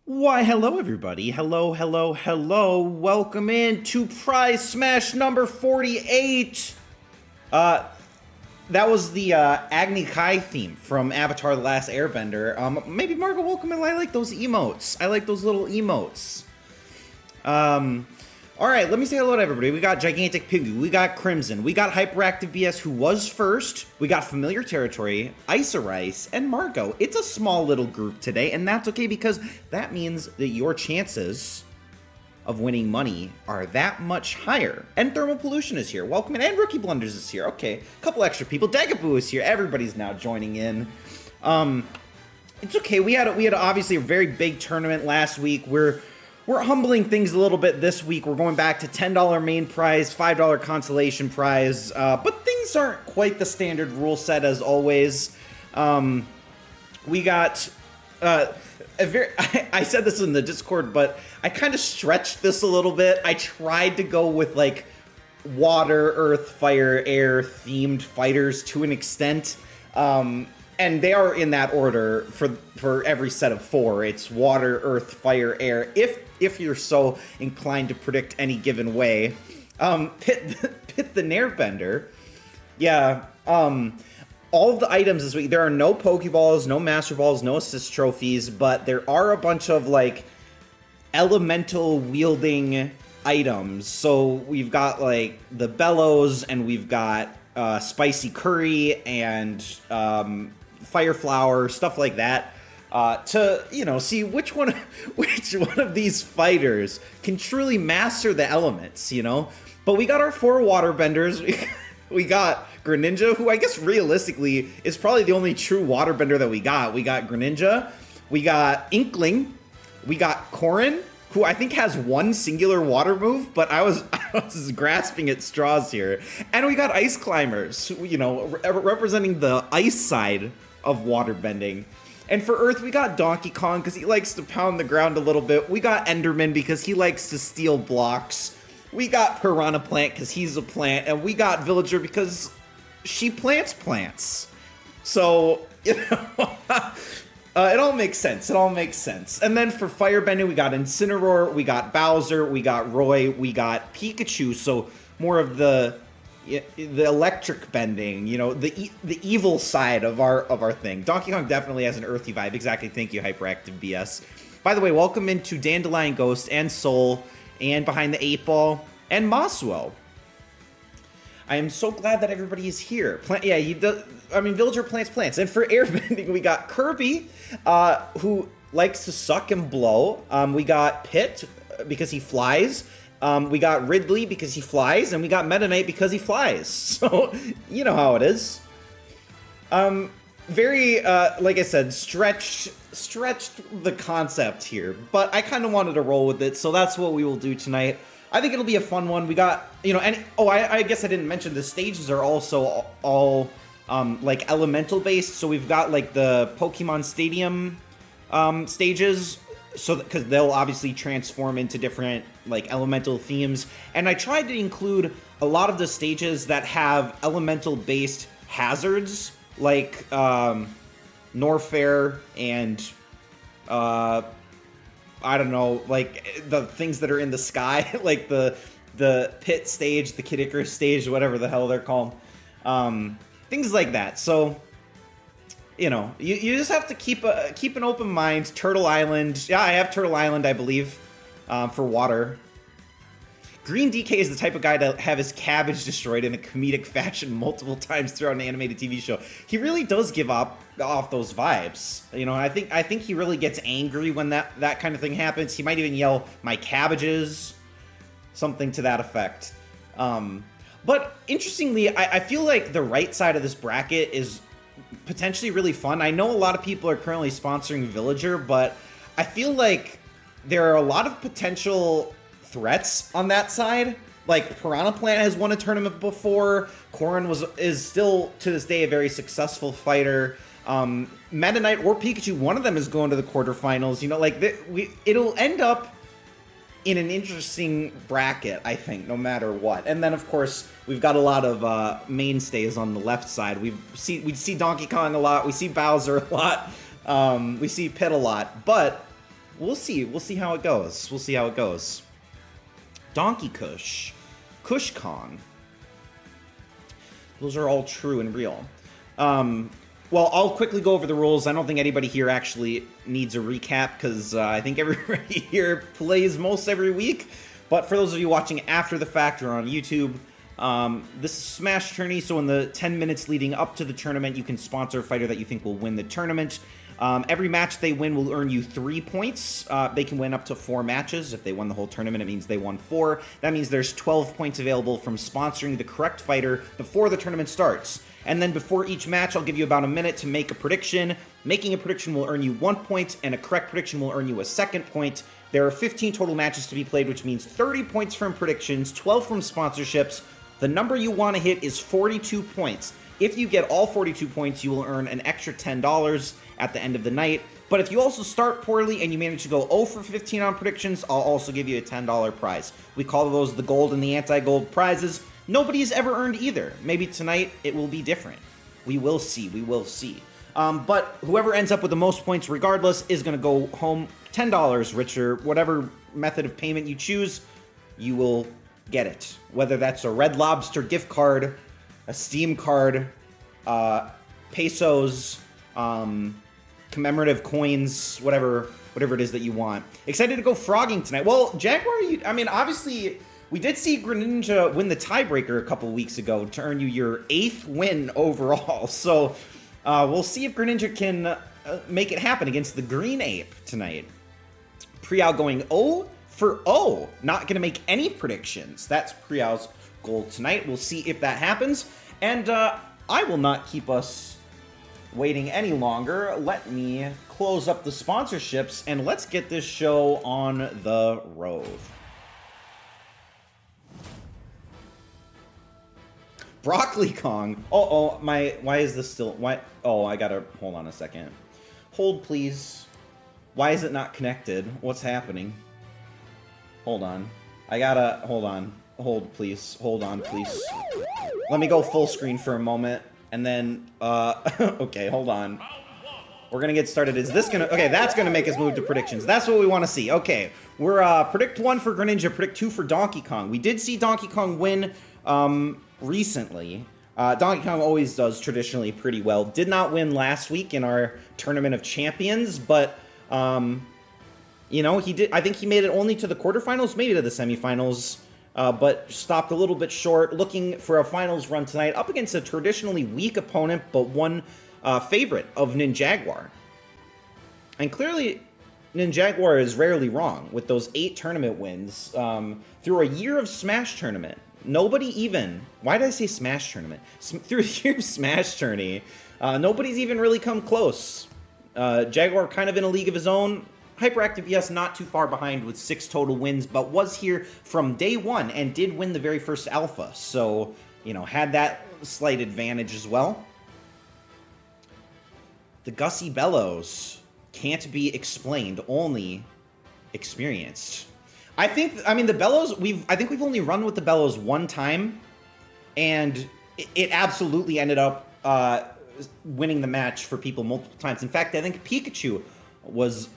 Why, hello, everybody. Hello, hello, hello. Welcome in to Prize Smash number 48. Uh, that was the Agni Kai theme from Avatar The Last Airbender. Maybe Margo, welcome in. I like those emotes. I like those little emotes. Alright, let me say hello to everybody. We got Gigantic Pingu, we got Crimson, we got Hyperactive BS who was first, we got Familiar Territory, Isorice, and Margo. It's a small little group today, and that's okay because that means that your chances of winning money are that much higher. And Thermal Pollution is here. Welcome in. And Rookie Blunders is here. Okay, a couple extra people. Dagaboo is here. Everybody's now joining in. It's okay. We had obviously a very big tournament last week. We're humbling things a little bit this week. We're going back to $10 main prize, $5 consolation prize, but things aren't quite the standard rule set as always. We got I said this in the Discord, but I kind of stretched this a little bit. I tried to go with like water, earth, fire, air themed fighters to an extent. And they are in that order for every set of four. It's water, earth, fire, air. If you're so inclined to predict any given way, Pit the Airbender. Yeah. All of the items this week. There are no Pokeballs, no Master Balls, no assist trophies, but there are a bunch of like elemental wielding items. So we've got like the Bellows, and we've got Spicy Curry and Fire Flower, stuff like that, to see which one of these fighters can truly master the elements, But we got our four waterbenders. We got Greninja, who I guess realistically is probably the only true waterbender that we got. We got Greninja, we got Inkling, we got Corrin, who I think has one singular water move, but I was grasping at straws here. And we got Ice Climbers, representing the ice side of waterbending. And for Earth, we got Donkey Kong because he likes to pound the ground a little bit. We got Enderman because he likes to steal blocks. We got Piranha Plant because he's a plant. And we got Villager because she plants plants. So, it all makes sense. It all makes sense. And then for Firebending, we got Incineroar, we got Bowser, we got Roy, we got Pikachu. So more of the electric bending, the evil side of our thing. Donkey Kong definitely has an earthy vibe. Exactly. Thank you, Hyperactive BS. By the way, welcome into Dandelion Ghost and Soul and Behind the 8 Ball and Moswell. I am so glad that everybody is here. Villager plants plants. And for airbending, we got Kirby, who likes to suck and blow. We got Pit because he flies. We got Ridley because he flies, and we got Meta Knight because he flies. So, you know how it is. Very, like I said, stretched the concept here, but I kind of wanted to roll with it, so that's what we will do tonight. I think it'll be a fun one. We got, I guess I didn't mention the stages are also all like elemental based. So we've got like the Pokemon Stadium stages, so because they'll obviously transform into different like elemental themes. And I tried to include a lot of the stages that have elemental based hazards, like Norfair and I don't know, like the things that are in the sky, like the pit stage, the Kid Icarus stage, whatever the hell they're called, things like that. So you just have to keep an open mind. Turtle Island, yeah, I have Turtle Island, I believe, for water. Green DK is the type of guy to have his cabbage destroyed in a comedic fashion multiple times throughout an animated TV show. He really does give off those vibes, and I think he really gets angry when that kind of thing happens. He might even yell, "My cabbages," something to that effect. But interestingly, I feel like the right side of this bracket is potentially really fun. I know a lot of people are currently sponsoring Villager, but I feel like there are a lot of potential threats on that side. Like Piranha Plant has won a tournament before. Corrin is still to this day a very successful fighter. Meta Knight or Pikachu, one of them is going to the quarterfinals. It'll end up in an interesting bracket, I think, no matter what. And then, of course, we've got a lot of mainstays on the left side. We see Donkey Kong a lot. We see Bowser a lot. We see Pit a lot. But we'll see. We'll see how it goes. We'll see how it goes. Donkey Kush. Kush Kong. Those are all true and real. Well, I'll quickly go over the rules. I don't think anybody here actually needs a recap because I think everybody here plays most every week. But for those of you watching after the fact or on YouTube, this is Smash Tourney, so in the 10 minutes leading up to the tournament, you can sponsor a fighter that you think will win the tournament. Every match they win will earn you 3 points. They can win up to 4 matches. If they won the whole tournament, it means they won 4. That means there's 12 points available from sponsoring the correct fighter before the tournament starts. And then before each match, I'll give you about a minute to make a prediction. Making a prediction will earn you 1 point, and a correct prediction will earn you a 2nd point. There are 15 total matches to be played, which means 30 points from predictions, 12 from sponsorships. The number you want to hit is 42 points. If you get all 42 points, you will earn an extra $10 at the end of the night. But if you also start poorly and you manage to go 0 for 15 on predictions, I'll also give you a $10 prize. We call those the gold and the anti-gold prizes. Nobody's ever earned either. Maybe tonight it will be different. We will see. We will see. But whoever ends up with the most points regardless is going to go home $10 richer. Whatever method of payment you choose, you will get it. Whether that's a Red Lobster gift card, a Steam card, pesos, commemorative coins, whatever it is that you want. Excited to go frogging tonight. Well, Jaguar, I mean, obviously, we did see Greninja win the tiebreaker a couple weeks ago to earn you your 8th win overall. So we'll see if Greninja can make it happen against the Green Ape tonight. Priyao going 0 for 0. Not going to make any predictions. That's Priyao's goal tonight. We'll see if that happens. And I will not keep us waiting any longer. Let me close up the sponsorships and let's get this show on the road. Broccoli Kong. Why is this still, I gotta, hold on a second. Hold, please. Why is it not connected? What's happening? Hold on. Hold on. Hold, please. Hold on, please. Let me go full screen for a moment, and then, okay, hold on. We're gonna get started. Is this gonna, okay, that's gonna make us move to predictions. That's what we want to see. Okay, we're, predict 1 for Greninja, predict 2 for Donkey Kong. We did see Donkey Kong win, recently. Donkey Kong always does traditionally pretty well. Did not win last week in our Tournament of Champions, but, you know, he did, I think he made it only to the quarterfinals, maybe to the semifinals, but stopped a little bit short. Looking for a finals run tonight up against a traditionally weak opponent, but one favorite of Ninjaguar. And clearly, Ninjaguar is rarely wrong with those 8 tournament wins through a year of Smash Tournament. Nobody even, why did I say Smash Tournament? Through a year of Smash Tourney, nobody's even really come close. Jaguar kind of in a league of his own. Hyperactive, yes, not too far behind with 6 total wins, but was here from day 1 and did win the very first Alpha. So, you know, had that slight advantage as well. The Gussie Bellows can't be explained, only experienced. I mean, the Bellows, I think we've only run with the Bellows 1 time, and it absolutely ended up winning the match for people multiple times. In fact, I think Pikachu was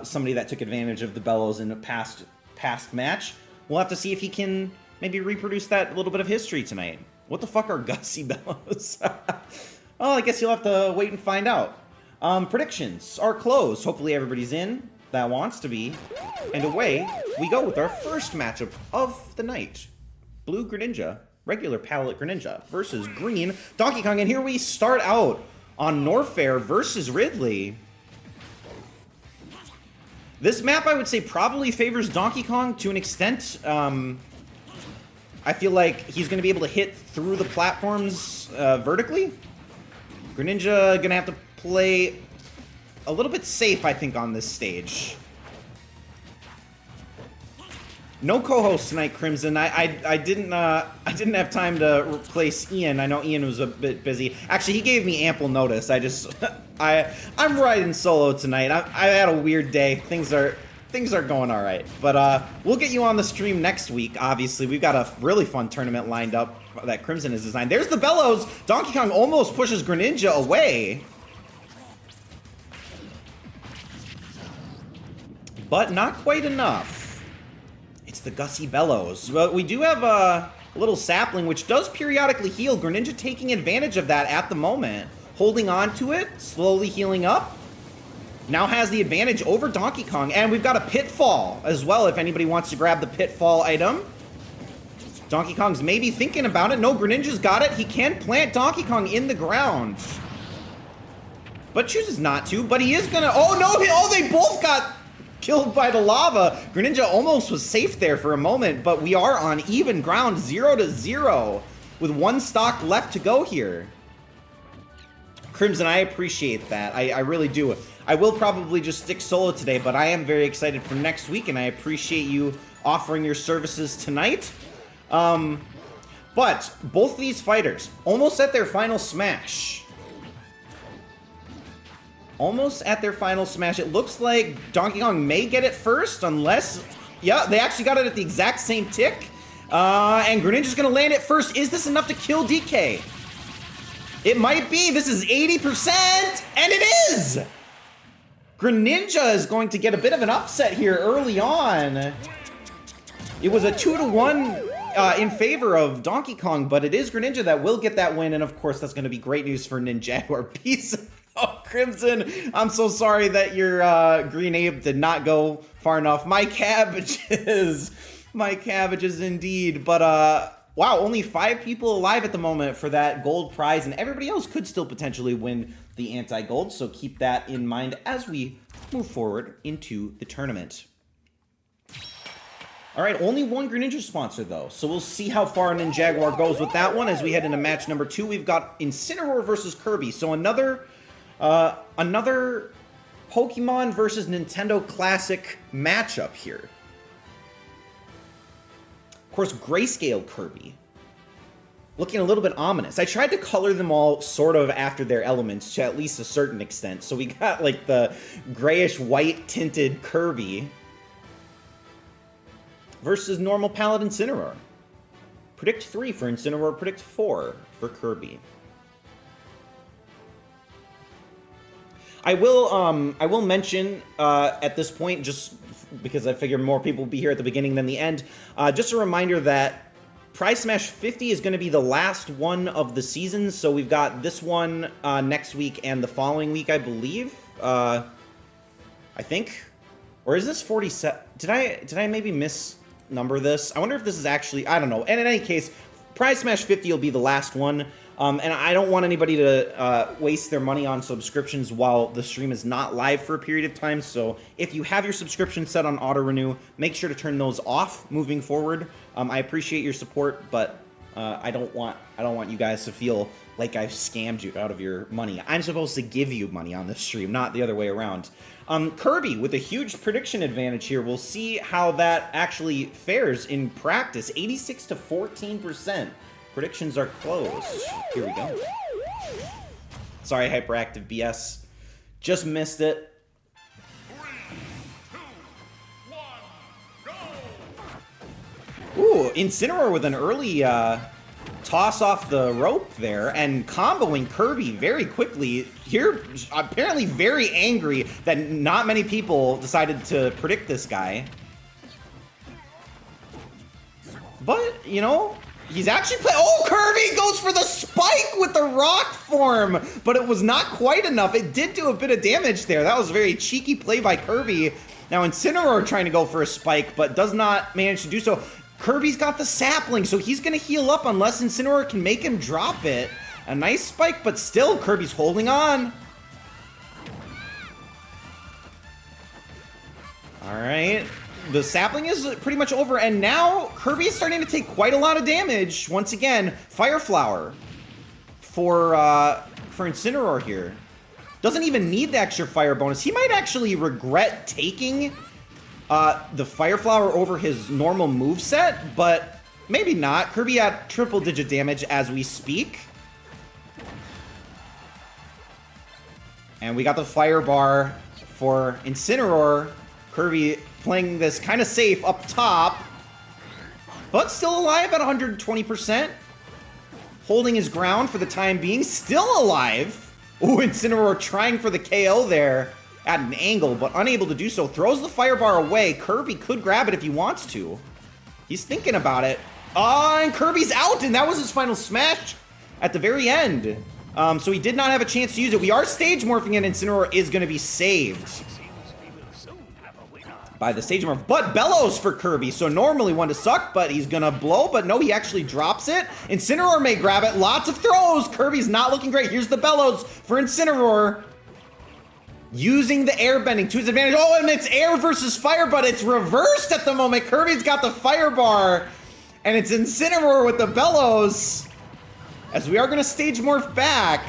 somebody that took advantage of the Bellows in a past match. We'll have to see if he can maybe reproduce that little bit of history tonight. What the fuck are Gussie Bellows? Oh, I guess you'll have to wait and find out. Predictions are closed. Hopefully everybody's in that wants to be. And away we go with our first matchup of the night. Blue Greninja, regular palette Greninja versus green Donkey Kong. And here we start out on Norfair versus Ridley. This map, I would say, probably favors Donkey Kong to an extent. I feel like he's going to be able to hit through the platforms vertically. Greninja going to have to play a little bit safe, I think, on this stage. No co-host tonight, Crimson. I didn't have time to replace Ian. I know Ian was a bit busy. Actually, he gave me ample notice. I'm riding solo tonight. I had a weird day. Things are going all right. But we'll get you on the stream next week. Obviously, we've got a really fun tournament lined up that Crimson has designed. There's the Bellows. Donkey Kong almost pushes Greninja away. but not quite enough. It's the Gussie Bellows. But we do have a little sapling, which does periodically heal. Greninja taking advantage of that at the moment. Holding on to it, slowly healing up. Now has the advantage over Donkey Kong. And we've got a Pitfall as well, if anybody wants to grab the Pitfall item. Donkey Kong's maybe thinking about it. No, Greninja's got it. He can plant Donkey Kong in the ground. But chooses not to. But he is gonna... Oh, no! Oh, they both got killed by the lava. Greninja almost was safe there for a moment. But we are on even ground, 0-0. With one stock left to go here. Crimson, I appreciate that. I really do. I will probably just stick solo today, but I am very excited for next week, and I appreciate you offering your services tonight. But both of these fighters almost at their final smash. Almost at their final smash. It looks like Donkey Kong may get it first, unless... Yeah, they actually got it at the exact same tick. And Greninja's going to land it first. Is this enough to kill DK? It might be. This is 80%, and it is! Greninja is going to get a bit of an upset here early on. It was a 2-1 in favor of Donkey Kong, but it is Greninja that will get that win, and of course that's going to be great news for Ninjaguar. Peace out, Crimson. I'm so sorry that your Green Ape did not go far enough. My cabbages. My cabbages indeed. But, wow, only 5 people alive at the moment for that gold prize, and everybody else could still potentially win the anti-gold, so keep that in mind as we move forward into the tournament. All right, only one Greninja sponsor, though, so we'll see how far Ninjaguar goes with that one as we head into match number 2. We've got Incineroar versus Kirby, so another Pokemon versus Nintendo Classic matchup here. Of course, Grayscale Kirby. Looking a little bit ominous. I tried to color them all sort of after their elements to at least a certain extent. So we got like the grayish white tinted Kirby versus normal Paladin Incineroar. Predict 3 for Incineroar, predict 4 for Kirby. I will mention at this point, just because I figure more people will be here at the beginning than the end, just a reminder that Prize Smash 50 is going to be the last one of the season, so we've got this one next week and the following week, I believe. I think. Or is this 47? Did I maybe misnumber this? I wonder if this is actually, I don't know. And in any case, Prize Smash 50 will be the last one. And I don't want anybody to waste their money on subscriptions while the stream is not live for a period of time. So if you have your subscription set on auto renew, make sure to turn those off moving forward. I appreciate your support, but I don't want you guys to feel like I've scammed you out of your money. I'm supposed to give you money on this stream, not the other way around. Kirby with a huge prediction advantage here. We'll see how that actually fares in practice. 86 to 14%. Predictions are closed. Here we go. Sorry, Hyperactive BS. Just missed it. 3, 2, 1, go! Ooh, Incineroar with an early toss off the rope there and comboing Kirby very quickly. Here, apparently very angry that not many people decided to predict this guy. But, you know, he's actually oh, Kirby goes for the spike with the rock form, but it was not quite enough. It did do a bit of damage there. That was a very cheeky play by Kirby. Now Incineroar trying to go for a spike, but does not manage to do so. Kirby's got the sapling, so he's going to heal up unless Incineroar can make him drop it. A nice spike, but still Kirby's holding on. All right. The sapling is pretty much over, and now Kirby is starting to take quite a lot of damage. Once again, Fire Flower for Incineroar here. Doesn't even need the extra fire bonus. He might actually regret taking the Fire Flower over his normal moveset, but maybe not. Kirby at triple-digit damage as we speak. And we got the Fire Bar for Incineroar. Kirby playing this kind of safe up top, but still alive at 120%. Holding his ground for the time being, still alive. Ooh, Incineroar trying for the KO there. at an angle, but unable to do so. Throws the fire bar away. Kirby could grab it if he wants to. He's thinking about it. And Kirby's out, and that was his final smash at the very end. So he did not have a chance to use it. We are stage morphing, and Incineroar is going to be saved by the stage morph. But Bellows for Kirby, so normally one to suck, but he's going to blow. But no, he actually drops it. Incineroar may grab it. Lots of throws. Kirby's not looking great. Here's the Bellows for Incineroar. Using the air bending to his advantage. Oh, and it's air versus fire, but it's reversed at the moment. Kirby's got the fire bar, and it's Incineroar with the Bellows. As we are going to stage morph back.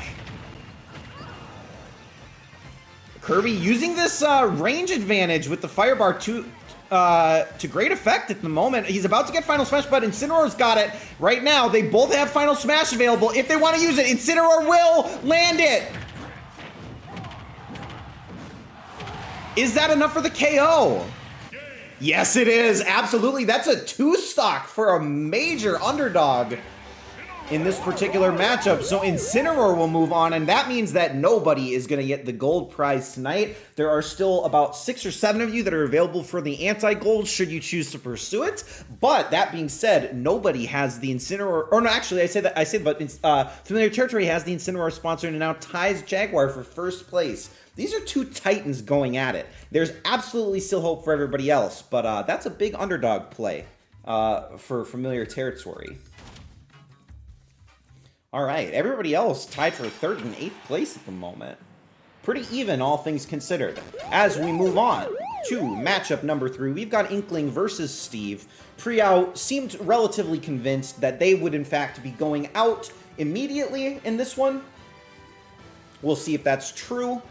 Kirby using this range advantage with the fire bar to great effect at the moment. He's about to get Final Smash, but Incineroar's got it right now. They both have Final Smash available. If they want to use it, Incineroar will land it. Is that enough for the KO? Yes, it is. Absolutely. That's a 2-stock for a major underdog in this particular matchup. So Incineroar will move on, and that means that nobody is going to get the gold prize tonight. There are still about 6 or 7 of you that are available for the anti-gold should you choose to pursue it. But that being said, nobody has the Incineroar, or no, actually I said but Familiar Territory has the Incineroar sponsor and now ties Jaguar for first place. These are two titans going at it. There's absolutely still hope for everybody else, but that's a big underdog play for Familiar Territory. All right, everybody else tied for 3rd and 8th place at the moment. Pretty even, all things considered. As we move on to matchup number 3, we've got Inkling versus Steve. Priao seemed relatively convinced that they would, in fact, be going out immediately in this one. We'll see if that's true.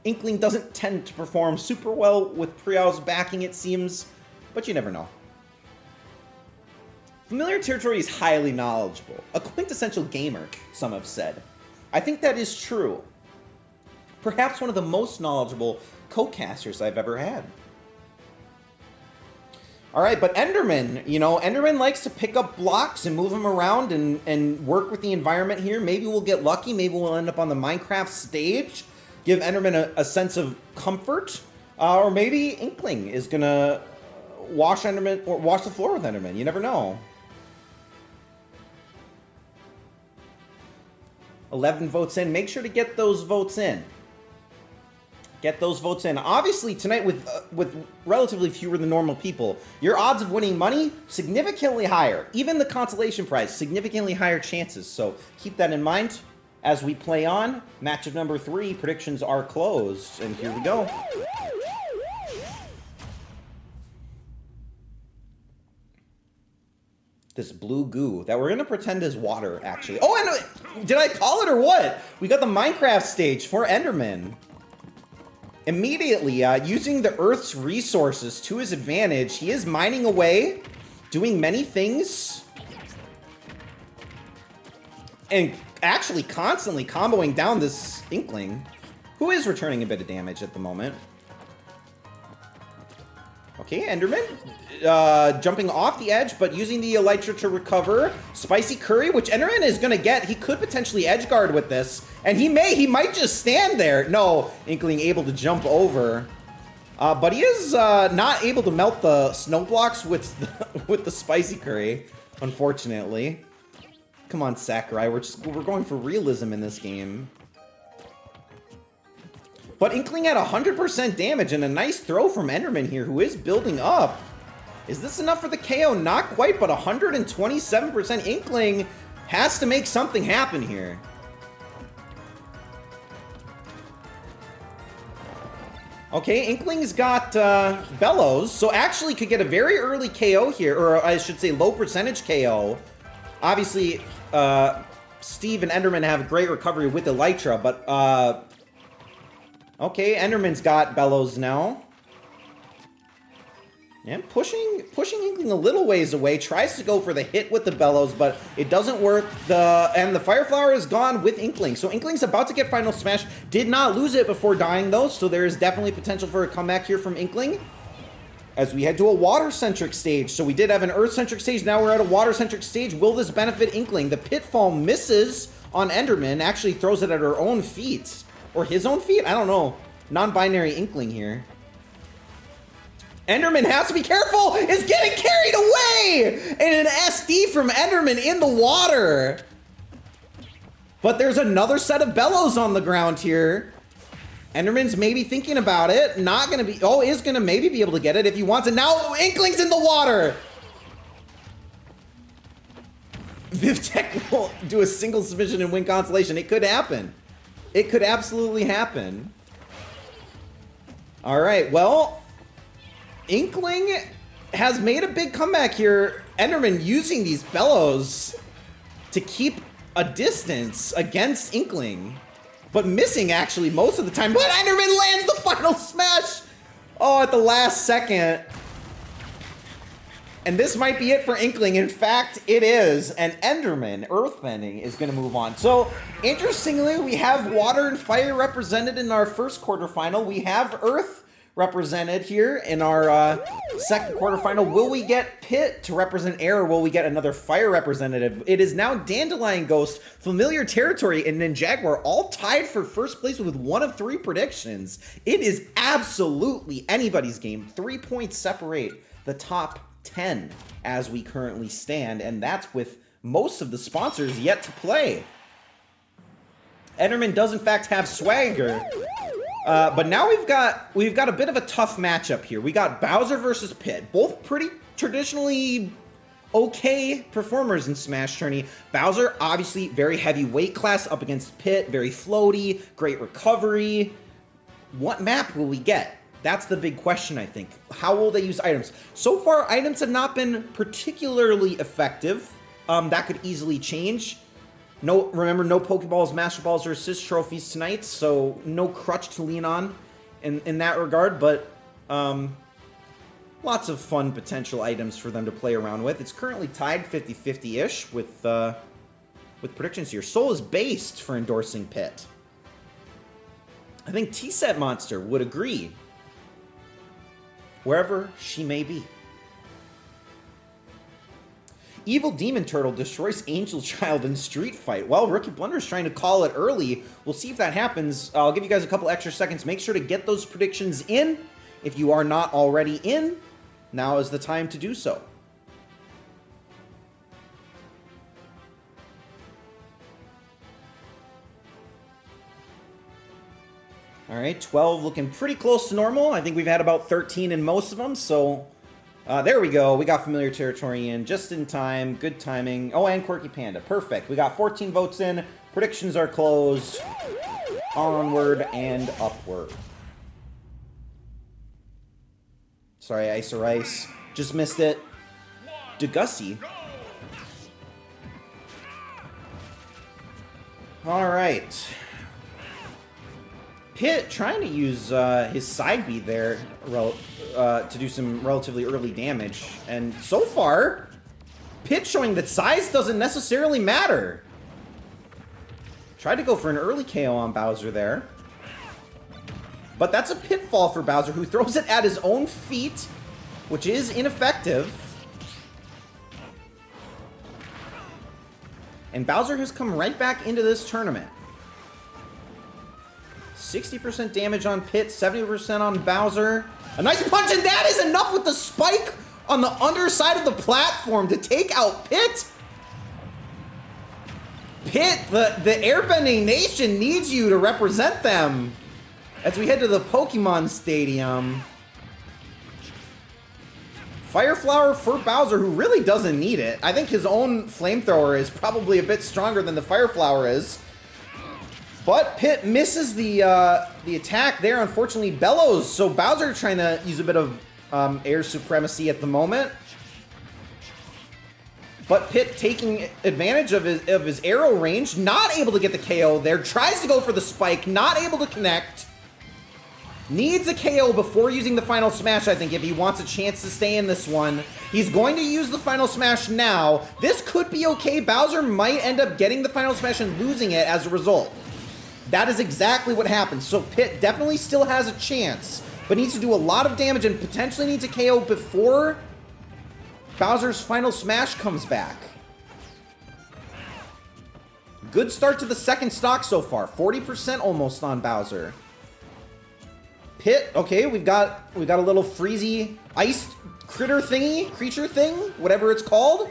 Inkling doesn't tend to perform super well with Priao's backing, it seems, but you never know. Familiar Territory is highly knowledgeable. A quintessential gamer, some have said. I think that is true. Perhaps one of the most knowledgeable co-casters I've ever had. Alright, but Enderman, Enderman likes to pick up blocks and move them around and work with the environment here. Maybe we'll get lucky. Maybe we'll end up on the Minecraft stage. Give Enderman a sense of comfort. Or maybe Inkling is going to wash Enderman, or wash the floor with Enderman. You never know. 11 votes in. Make sure to get those votes in. Get those votes in. Obviously, tonight with relatively fewer than normal people, your odds of winning money, significantly higher. Even the consolation prize, significantly higher chances. So keep that in mind as we play on. Matchup number 3, predictions are closed. And here we go. This blue goo that we're going to pretend is water, actually. Oh, and did I call it or what? We got the Minecraft stage for Enderman. Immediately, using the Earth's resources to his advantage, he is mining away, doing many things, and actually constantly comboing down this Inkling, who is returning a bit of damage at the moment. Okay, Enderman jumping off the edge, but using the Elytra to recover. Spicy Curry, which Enderman is going to get. He could potentially edge guard with this, and he might just stand there. No, Inkling able to jump over. But he is not able to melt the snow blocks with the Spicy Curry, unfortunately. Come on, Sakurai, we're going for realism in this game. But Inkling had 100% damage and a nice throw from Enderman here, who is building up. Is this enough for the KO? Not quite, but 127%. Inkling has to make something happen here. Okay, Inkling's got Bellows, so actually could get a very early KO here, or I should say low percentage KO. Obviously, Steve and Enderman have great recovery with Elytra, but okay, Enderman's got Bellows now. And pushing Inkling a little ways away, tries to go for the hit with the Bellows, but it doesn't work. And the Fire Flower is gone with Inkling. So Inkling's about to get Final Smash. Did not lose it before dying, though, so there is definitely potential for a comeback here from Inkling. As we head to a water-centric stage. So we did have an earth-centric stage, now we're at a water-centric stage. Will this benefit Inkling? The Pitfall misses on Enderman, actually throws it at her own feet. Or his own feet? I don't know. non-binary Inkling here. Enderman has to be careful! Is getting carried away! And an SD from Enderman in the water! But there's another set of bellows on the ground here. Enderman's maybe thinking about it. Not gonna be, oh, is gonna maybe be able to get it if he wants it. Now Inkling's in the water! Vivtech will do a single submission and win Constellation. It could happen. It could absolutely happen. All right, well, Inkling has made a big comeback here. Enderman using these bellows to keep a distance against Inkling, but missing actually most of the time. But Enderman lands the final smash! Oh, at the last second. And this might be it for Inkling. In fact, it is. And Enderman, Earthbending, is going to move on. So, interestingly, we have Water and Fire represented in our first quarterfinal. We have Earth represented here in our second quarterfinal. Will we get Pit to represent Air, or will we get another Fire representative? It is now Dandelion Ghost, Familiar Territory, and Ninjaguar all tied for first place with one of 3 predictions. It is absolutely anybody's game. 3 points separate the top 10 as we currently stand, and that's with most of the sponsors yet to play. Enderman does in fact have Swagger, but now we've got a bit of a tough matchup here. We got Bowser versus Pit, both pretty traditionally okay performers in Smash Tourney. Bowser obviously very heavy weight class up against Pit, very floaty, great recovery. What map will we get? That's the big question, I think. How will they use items? So far, items have not been particularly effective. That could easily change. Remember, no Pokeballs, Master Balls, or Assist Trophies tonight, so no crutch to lean on in that regard, but lots of fun potential items for them to play around with. It's currently tied 50-50-ish with predictions here. Soul is based for endorsing Pit. I think T-Set Monster would agree. Wherever she may be. Evil Demon Turtle destroys Angel Child in Street Fight. Well, Rookie Blunder is trying to call it early. We'll see if that happens. I'll give you guys a couple extra seconds. Make sure to get those predictions in. If you are not already in, now is the time to do so. All right, 12 looking pretty close to normal. I think we've had about 13 in most of them, so there we go. We got Familiar Territory in just in time. Good timing. Oh, and Quirky Panda. Perfect. We got 14 votes in. Predictions are closed. Onward and upward. Sorry, Ice or Ice. Just missed it. Degussy. All right. Pit trying to use his side B there to do some relatively early damage. And so far, Pit showing that size doesn't necessarily matter. Tried to go for an early KO on Bowser there. But that's a pitfall for Bowser, who throws it at his own feet, which is ineffective. And Bowser has come right back into this tournament. 60% damage on Pit, 70% on Bowser. A nice punch, and that is enough with the spike on the underside of the platform to take out Pit. Pit, the Airbending Nation needs you to represent them as we head to the Pokemon Stadium. Fire Flower for Bowser, who really doesn't need it. I think his own Flamethrower is probably a bit stronger than the Fire Flower is. But Pit misses the attack there, unfortunately. Bellows, so Bowser trying to use a bit of air supremacy at the moment. But Pit taking advantage of his arrow range, not able to get the KO there. Tries to go for the spike, not able to connect. Needs a KO before using the final smash, I think, if he wants a chance to stay in this one. He's going to use the final smash now. This could be okay. Bowser might end up getting the final smash and losing it as a result. That is exactly what happens. So Pit definitely still has a chance, but needs to do a lot of damage and potentially needs a KO before Bowser's final smash comes back. Good start to the second stock so far. 40% almost on Bowser. Pit, okay, we got a little freezy ice creature thing, whatever it's called.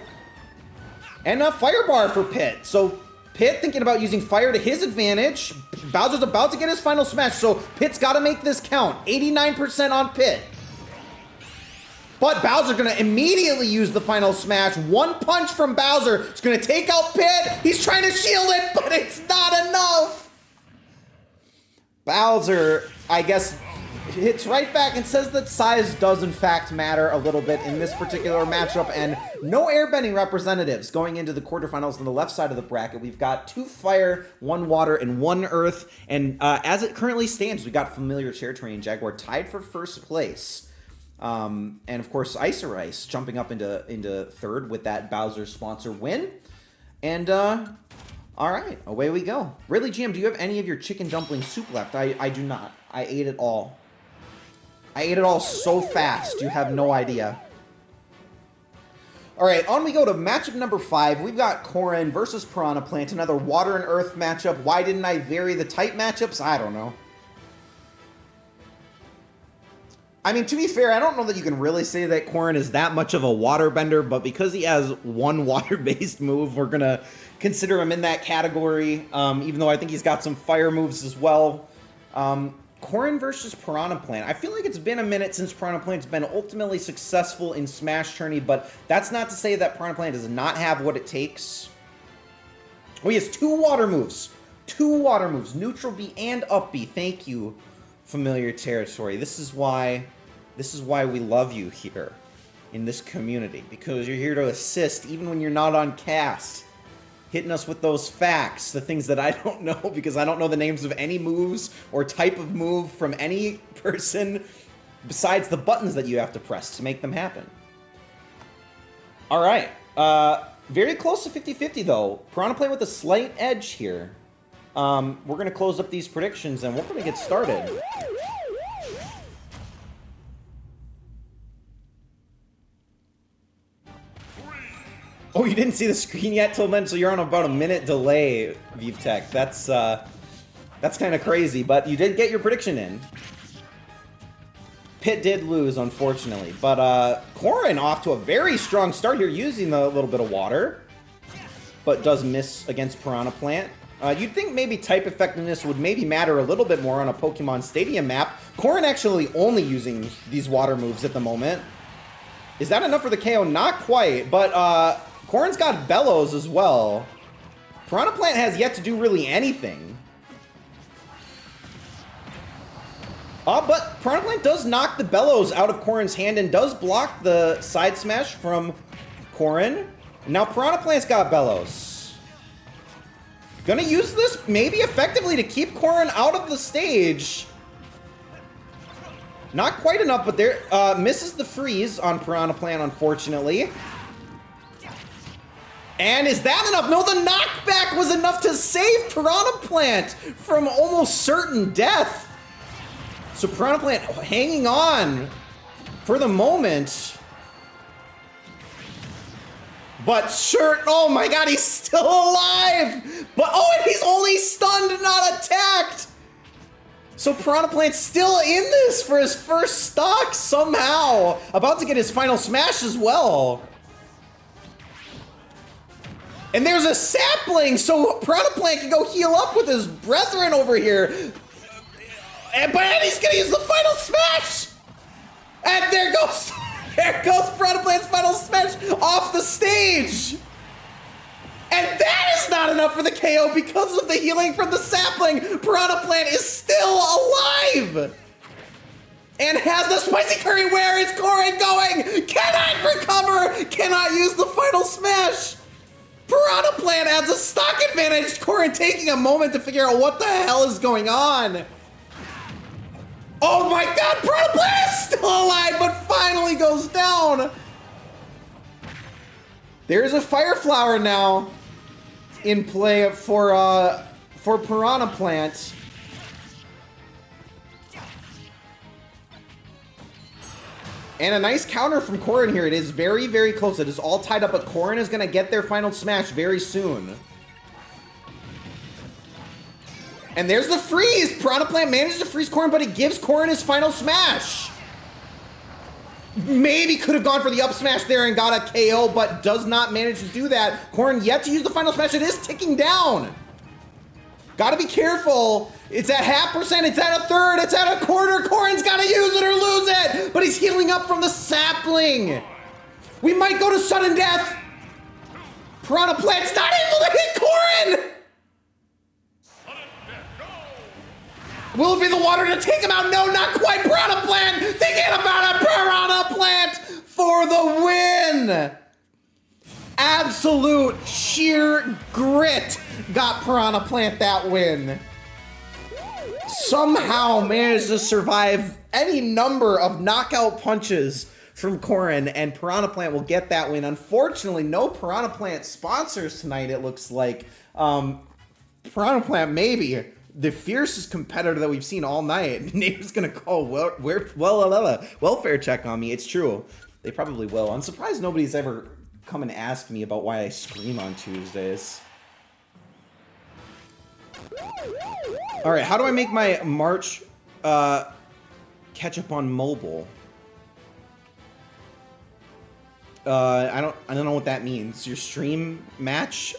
And a fire bar for Pit. So Pit thinking about using fire to his advantage. Bowser's about to get his final smash, so Pit's got to make this count. 89% on Pit. But Bowser's going to immediately use the final smash. One punch from Bowser is going to take out Pit. He's trying to shield it, but it's not enough. Bowser, I guess, hits right back and says that size does in fact matter a little bit in this particular matchup, and no airbending representatives going into the quarterfinals on the left side of the bracket. We've got 2 fire, 1 water, and 1 earth, and as it currently stands, we got Familiar Territory and Jaguar tied for first place. And of course, Ice jumping up into third with that Bowser sponsor win. And all right, away we go. Really, GM, do you have any of your chicken dumpling soup left? I do not. I ate it all. I ate it all so fast, you have no idea. All right, on we go to matchup number 5. We've got Corrin versus Piranha Plant, another water and earth matchup. Why didn't I vary the type matchups? I don't know. I mean, to be fair, I don't know that you can really say that Corrin is that much of a waterbender, but because he has one water-based move, we're going to consider him in that category, even though I think he's got some fire moves as well. Corrin versus Piranha Plant. I feel like it's been a minute since Piranha Plant's been ultimately successful in Smash Tourney, but that's not to say that Piranha Plant does not have what it takes. Oh, he has 2 water moves. 2 water moves, neutral B and up B. Thank you, Familiar Territory. This is why we love you here in this community, because you're here to assist even when you're not on cast, hitting us with those facts, the things that I don't know because I don't know the names of any moves or type of move from any person besides the buttons that you have to press to make them happen. All right, very close to 50-50 though. Piranha Plant with a slight edge here. We're gonna close up these predictions and we're gonna get started. Oh, you didn't see the screen yet till then, so you're on about a minute delay, VivTech. That's kind of crazy, but you did get your prediction in. Pit did lose, unfortunately, but Corrin off to a very strong start here using the little bit of water, but does miss against Piranha Plant. You'd think maybe type effectiveness would maybe matter a little bit more on a Pokemon Stadium map. Corrin actually only using these water moves at the moment. Is that enough for the KO? Not quite, but Corrin's got Bellows as well. Piranha Plant has yet to do really anything. But Piranha Plant does knock the Bellows out of Corrin's hand and does block the side smash from Corrin. Now Piranha Plant's got Bellows. Gonna use this maybe effectively to keep Corrin out of the stage. Not quite enough, but there misses the freeze on Piranha Plant, unfortunately. And is that enough? No, the knockback was enough to save Piranha Plant from almost certain death. So Piranha Plant hanging on for the moment. But sure, oh my god, he's still alive! But oh, and he's only stunned, not attacked! So Piranha Plant's still in this for his first stock somehow. About to get his final smash as well. And there's a sapling, so Piranha Plant can go heal up with his brethren over here. But he's gonna use the final smash! And there goes Piranha Plant's final smash off the stage! And that is not enough for the KO because of the healing from the sapling. Piranha Plant is still alive! And has the spicy curry. Where is Corrin going? Cannot recover! Cannot use the final smash! Piranha Plant has a stock advantage. Corrin taking a moment to figure out what the hell is going on. Oh my god, Piranha Plant is still alive, but finally goes down. There's a Fire Flower now in play for Piranha Plant. And a nice counter from Corrin here. It is very, very close. It is all tied up, but Corrin is going to get their final smash very soon. And there's the freeze! Piranha Plant manages to freeze Corrin, but he gives Corrin his final smash. Maybe could have gone for the up smash there and got a KO, but does not manage to do that. Corrin yet to use the final smash. It is ticking down. Gotta be careful. It's at 0.5%, it's at 1/3, it's at 1/4. Corrin's gotta use it or lose it, but he's healing up from the sapling. We might go to sudden death. Piranha Plant's not able to hit Corrin. Will it be the water to take him out? No, not quite. Piranha Plant thinking about it. Piranha Plant for the win. Absolute sheer grit got Piranha Plant that win. Somehow managed to survive any number of knockout punches from Corrin, and Piranha Plant will get that win. Unfortunately, no Piranha Plant sponsors tonight, it looks like. Piranha Plant maybe the fiercest competitor that we've seen all night. Nate's gonna call welfare check on me. It's true. They probably will. I'm surprised nobody's ever come and asked me about why I stream on Tuesdays. All right, how do I make my March catch up on mobile? I don't know what that means. Your stream match?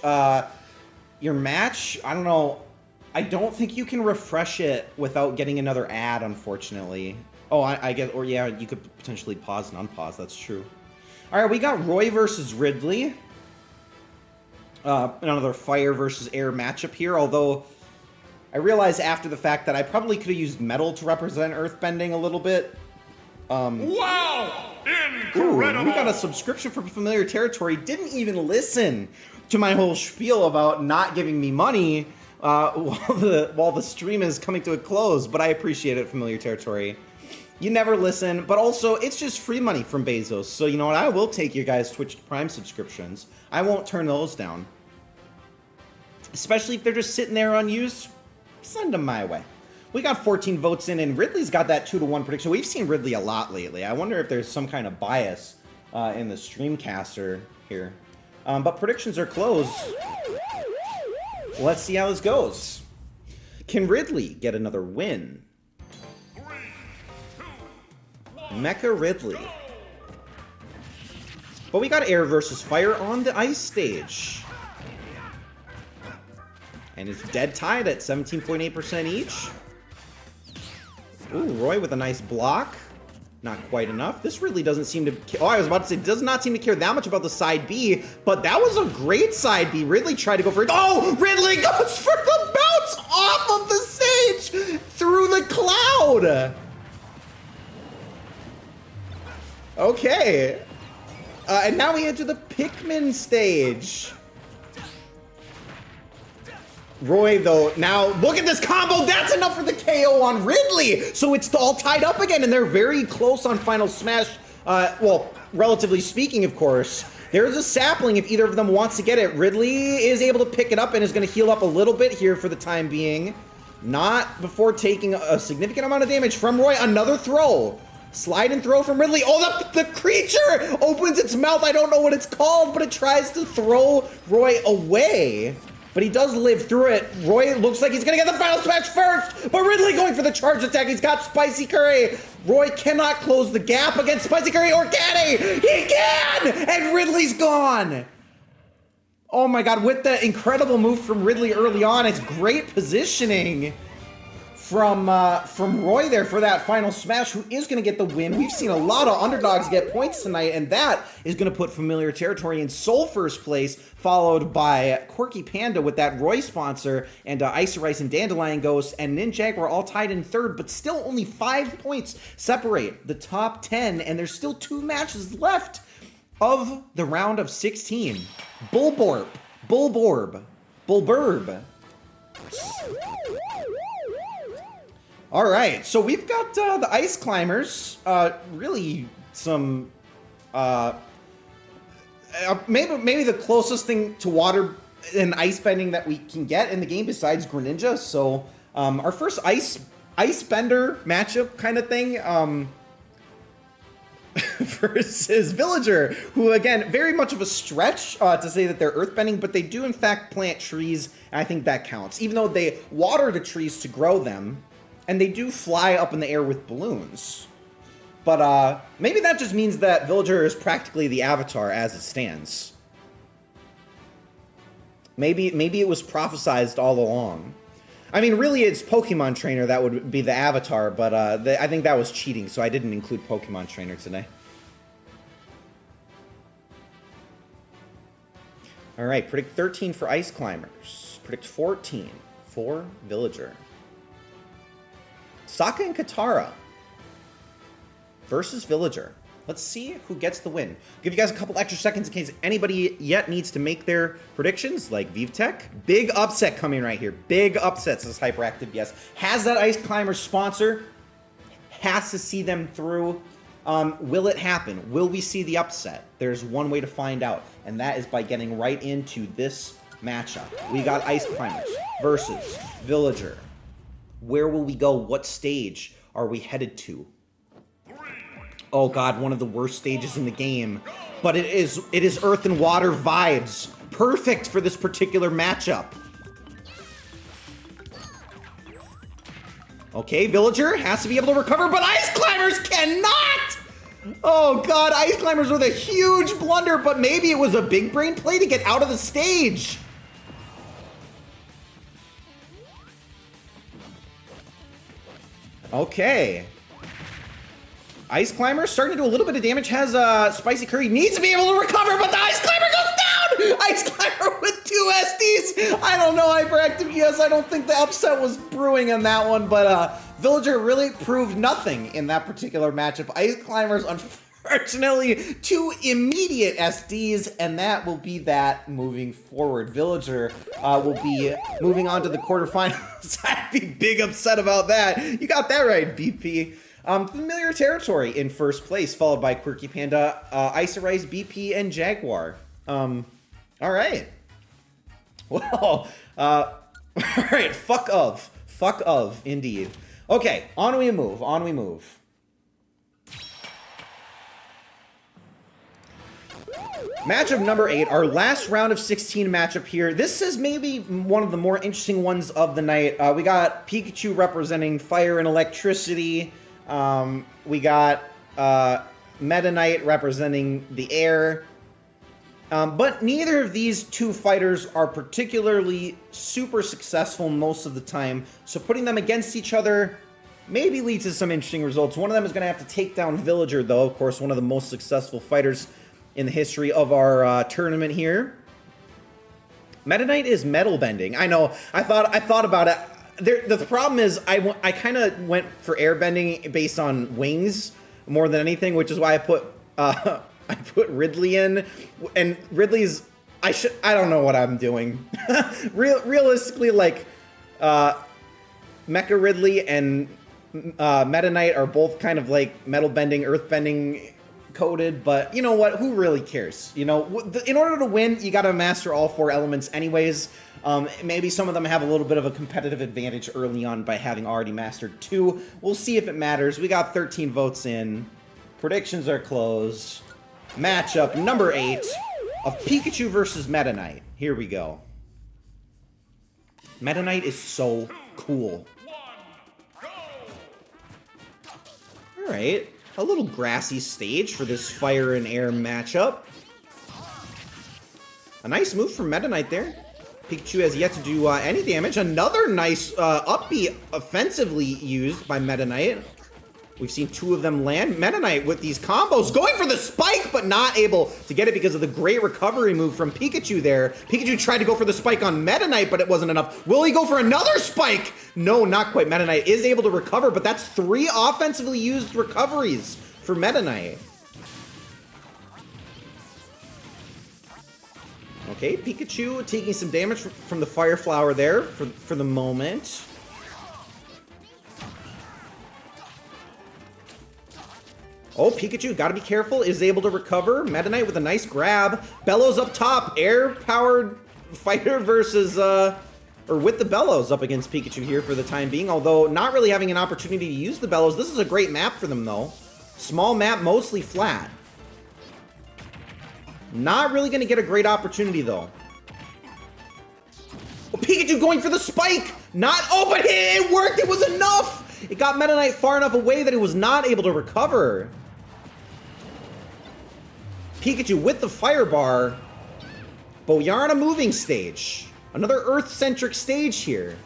Your match? I don't know. I don't think you can refresh it without getting another ad, unfortunately. Oh, I get, or yeah, you could potentially pause and unpause. That's true. All right, we got Roy versus Ridley. Another fire versus air matchup here, although I realized after the fact that I probably could have used metal to represent earthbending a little bit. Wow! Ooh, Incredible! we got a subscription for Familiar Territory. Didn't even listen to my whole spiel about not giving me money while the stream is coming to a close, but I appreciate it, Familiar Territory. You never listen, but also it's just free money from Bezos. So you know what? I will take your guys' Twitch Prime subscriptions. I won't turn those down. Especially if they're just sitting there unused, send them my way. We got 14 votes in, and Ridley's got that 2-to-1 prediction. We've seen Ridley a lot lately. I wonder if there's some kind of bias in the Streamcaster here. But predictions are closed. Let's see how this goes. Can Ridley get another win? 3, 2, 1, Mecha Ridley. But we got air versus fire on the ice stage. And it's dead tied at 17.8% each. Ooh, Roy with a nice block. Not quite enough. This really doesn't seem to... Oh, I was about to say, does not seem to care that much about the side B, but that was a great side B. Ridley tried to go for it. Oh, Ridley goes for the bounce off of the stage through the cloud. Okay. And now we enter the Pikmin stage. Roy, though, now look at this combo. That's enough for the KO on Ridley. So it's all tied up again, and they're very close on Final Smash. Well, relatively speaking, of course. There's a sapling if either of them wants to get it. Ridley is able to pick it up and is going to heal up a little bit here for the time being. Not before taking a significant amount of damage from Roy. Another throw. Slide and throw from Ridley. Oh, the creature opens its mouth. I don't know what it's called, but it tries to throw Roy away. But he does live through it. Roy looks like he's gonna get the final smash first, but Ridley going for the charge attack. He's got Spicy Curry. Roy cannot close the gap against Spicy Curry, or can he? He can! And Ridley's gone. Oh my God, with the incredible move from Ridley early on, it's great positioning from Roy there for that final smash, who is going to get the win. We've seen a lot of underdogs get points tonight, and that is going to put Familiar Territory in sole first place, followed by Quirky Panda with that Roy sponsor, and Ice Rice and Dandelion Ghost, and Ninjag were all tied in third, but still only 5 points separate the top 10, and there's still 2 matches left of the round of 16. Bulborb. All right, so we've got the Ice Climbers, really some, maybe the closest thing to water and ice bending that we can get in the game besides Greninja. So our first ice bender matchup kind of thing. versus Villager, who, again, very much of a stretch to say that they're earthbending, but they do, in fact, plant trees, and I think that counts. Even though they water the trees to grow them, and they do fly up in the air with balloons. But maybe that just means that Villager is practically the Avatar as it stands. Maybe it was prophesized all along. I mean, really, it's Pokemon Trainer that would be the Avatar, but I think that was cheating, so I didn't include Pokemon Trainer today. All right, predict 13 for Ice Climbers. Predict 14 for Villager. Sokka and Katara versus Villager. Let's see who gets the win. I'll give you guys a couple extra seconds in case anybody yet needs to make their predictions, like ViveTech. Big upset coming right here. Big upset, says Hyperactive Yes. Has that Ice Climber sponsor. Has to see them through. Will it happen? Will we see the upset? There's one way to find out, and that is by getting right into this matchup. We got Ice Climbers versus Villager. Where will we go? What stage are we headed to? Oh god, one of the worst stages in the game. But it is Earth and Water vibes. Perfect for this particular matchup. Okay, Villager has to be able to recover, but Ice Climbers cannot! Oh god, Ice Climbers with a huge blunder, but maybe it was a big brain play to get out of the stage. Okay. Ice Climber starting to do a little bit of damage, has Spicy Curry, needs to be able to recover, but the Ice Climber goes down! Ice Climber with 2 SDs! I don't know, Hyperactive Yes, I don't think the upset was brewing on that one, but Villager really proved nothing in that particular matchup. Ice Climbers, unfortunately, 2 immediate SDs, and that will be that moving forward. Villager will be moving on to the quarterfinals. I'd be big upset about that. You got that right, BP. Familiar territory in first place, followed by Quirky Panda, Icerise, BP, and Jaguar. All right. Well, all right, fuck of, indeed. Okay, on we move. Matchup number 8, our last round of 16 matchup here. This is maybe one of the more interesting ones of the night. We got Pikachu representing fire and electricity. We got Meta Knight representing the air. But neither of these two fighters are particularly super successful most of the time. So putting them against each other maybe leads to some interesting results. One of them is going to have to take down Villager, though. Of course, one of the most successful fighters in the history of our tournament here. Meta Knight is metal bending. I know. I thought about it. The problem is I kind of went for airbending based on wings more than anything, which is why I put Ridley in, and Ridley's I don't know what I'm doing. Realistically, like Mecha Ridley and Meta Knight are both kind of like metal bending, earth bending coded, but you know what? Who really cares? You know, in order to win, you got to master all 4 elements anyways. Maybe some of them have a little bit of a competitive advantage early on by having already mastered 2. We'll see if it matters. We got 13 votes in. Predictions are closed. Matchup number 8 of Pikachu versus Meta Knight. Here we go. Meta Knight is so cool. Alright. A little grassy stage for this fire and air matchup. A nice move from Meta Knight there. Pikachu has yet to do any damage. Another nice upbeat offensively used by Meta Knight. We've seen 2 of them land. Meta Knight with these combos, going for the spike, but not able to get it because of the great recovery move from Pikachu there. Pikachu tried to go for the spike on Meta Knight, but it wasn't enough. Will he go for another spike? No, not quite. Meta Knight is able to recover, but that's 3 offensively used recoveries for Meta Knight. Okay, Pikachu taking some damage from the Fire Flower there for the moment. Oh, Pikachu, gotta be careful, is able to recover. Meta Knight with a nice grab. Bellows up top, air-powered fighter versus, or with the Bellows up against Pikachu here for the time being, although not really having an opportunity to use the Bellows. This is a great map for them, though. Small map, mostly flat. Not really going to get a great opportunity, though. Oh, Pikachu going for the spike! Not... Oh, but it worked! It was enough! It got Meta Knight far enough away that it was not able to recover. Pikachu with the Fire Bar. But we are on a moving stage. Another Earth-centric stage here.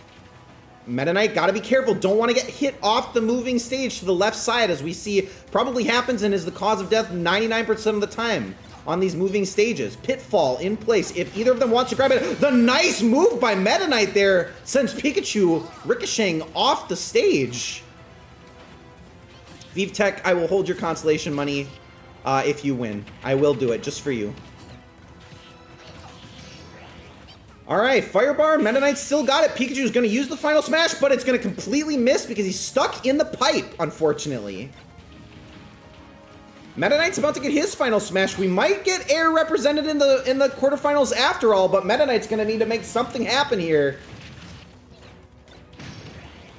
Meta Knight, gotta be careful. Don't want to get hit off the moving stage to the left side, as we see probably happens and is the cause of death 99% of the time on these moving stages. Pitfall in place. If either of them wants to grab it, the nice move by Meta Knight there sends Pikachu ricocheting off the stage. ViveTech, I will hold your consolation money if you win. I will do it just for you. Alright, Fire Bar, Meta Knight still got it. Pikachu's going to use the final smash, but it's going to completely miss because he's stuck in the pipe, unfortunately. Meta Knight's about to get his final smash. We might get air represented in the quarterfinals after all, but Meta Knight's going to need to make something happen here.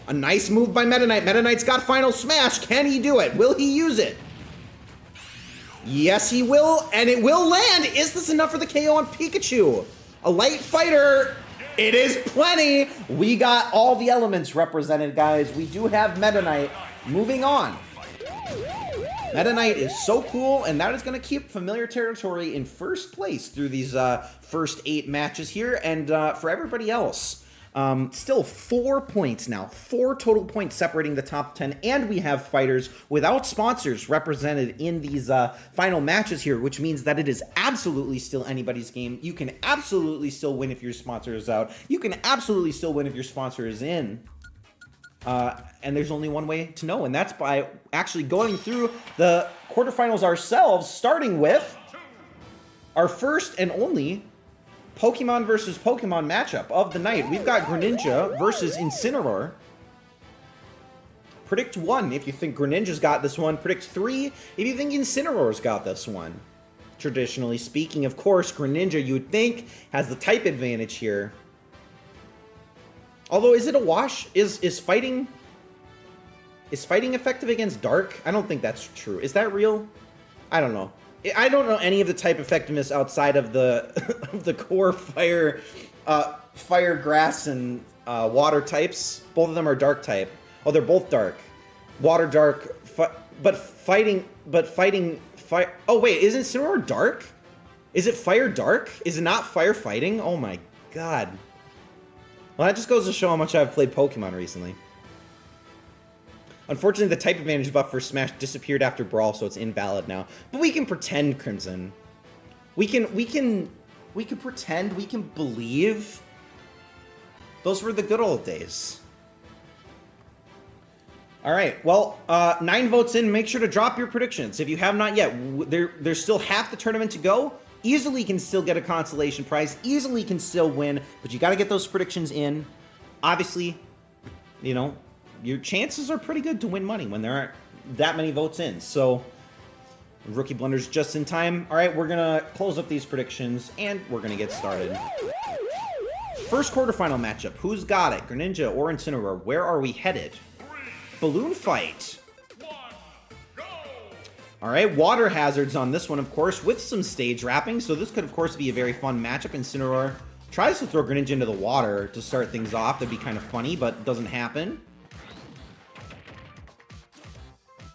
A nice move by Meta Knight. Meta Knight's got final smash. Can he do it? Will he use it? Yes, he will, and it will land. Is this enough for the KO on Pikachu? A light fighter. It is plenty. We got all the elements represented, guys. We do have Meta Knight. Moving on. Meta Knight is so cool, and that is going to keep familiar territory in first place through these first 8 matches here. And for everybody else, still 4 points now. 4 total points separating the top 10, and we have fighters without sponsors represented in these final matches here, which means that it is absolutely still anybody's game. You can absolutely still win if your sponsor is out. You can absolutely still win if your sponsor is in. And there's only one way to know, and that's by actually going through the quarterfinals ourselves, starting with our first and only Pokemon versus Pokemon matchup of the night. We've got Greninja versus Incineroar. Predict 1 if you think Greninja's got this one. Predict 3 if you think Incineroar's got this one. Traditionally speaking, of course, Greninja, you would think, has the type advantage here. Although, is it a wash? Is fighting effective against Dark? I don't think that's true. Is that real? I don't know. I don't know any of the type effectiveness outside of the of the core fire, grass, and water types. Both of them are Dark type. Oh, they're both Dark. Water Dark, but fighting. Fire. Oh wait, isn't Incineroar Dark? Is it Fire Dark? Is it not Fire Fighting? Oh my god. Well, that just goes to show how much I've played Pokemon recently. Unfortunately, the type advantage buff for Smash disappeared after Brawl, so it's invalid now. But we can pretend, Crimson. We can pretend, we can believe. Those were the good old days. All right, well, 9 votes in. Make sure to drop your predictions. If you have not yet, there's still half the tournament to go. Easily can still get a consolation prize. Easily can still win, but you got to get those predictions in. Obviously, you know, your chances are pretty good to win money when there aren't that many votes in. So, Rookie Blunder's just in time. All right, we're going to close up these predictions, and we're going to get started. First quarterfinal matchup. Who's got it? Greninja or Incineroar? Where are we headed? Balloon fight. All right, water hazards on this one, of course, with some stage wrapping. So this could, of course, be a very fun matchup. Incineroar tries to throw Greninja into the water to start things off. That'd be kind of funny, but doesn't happen.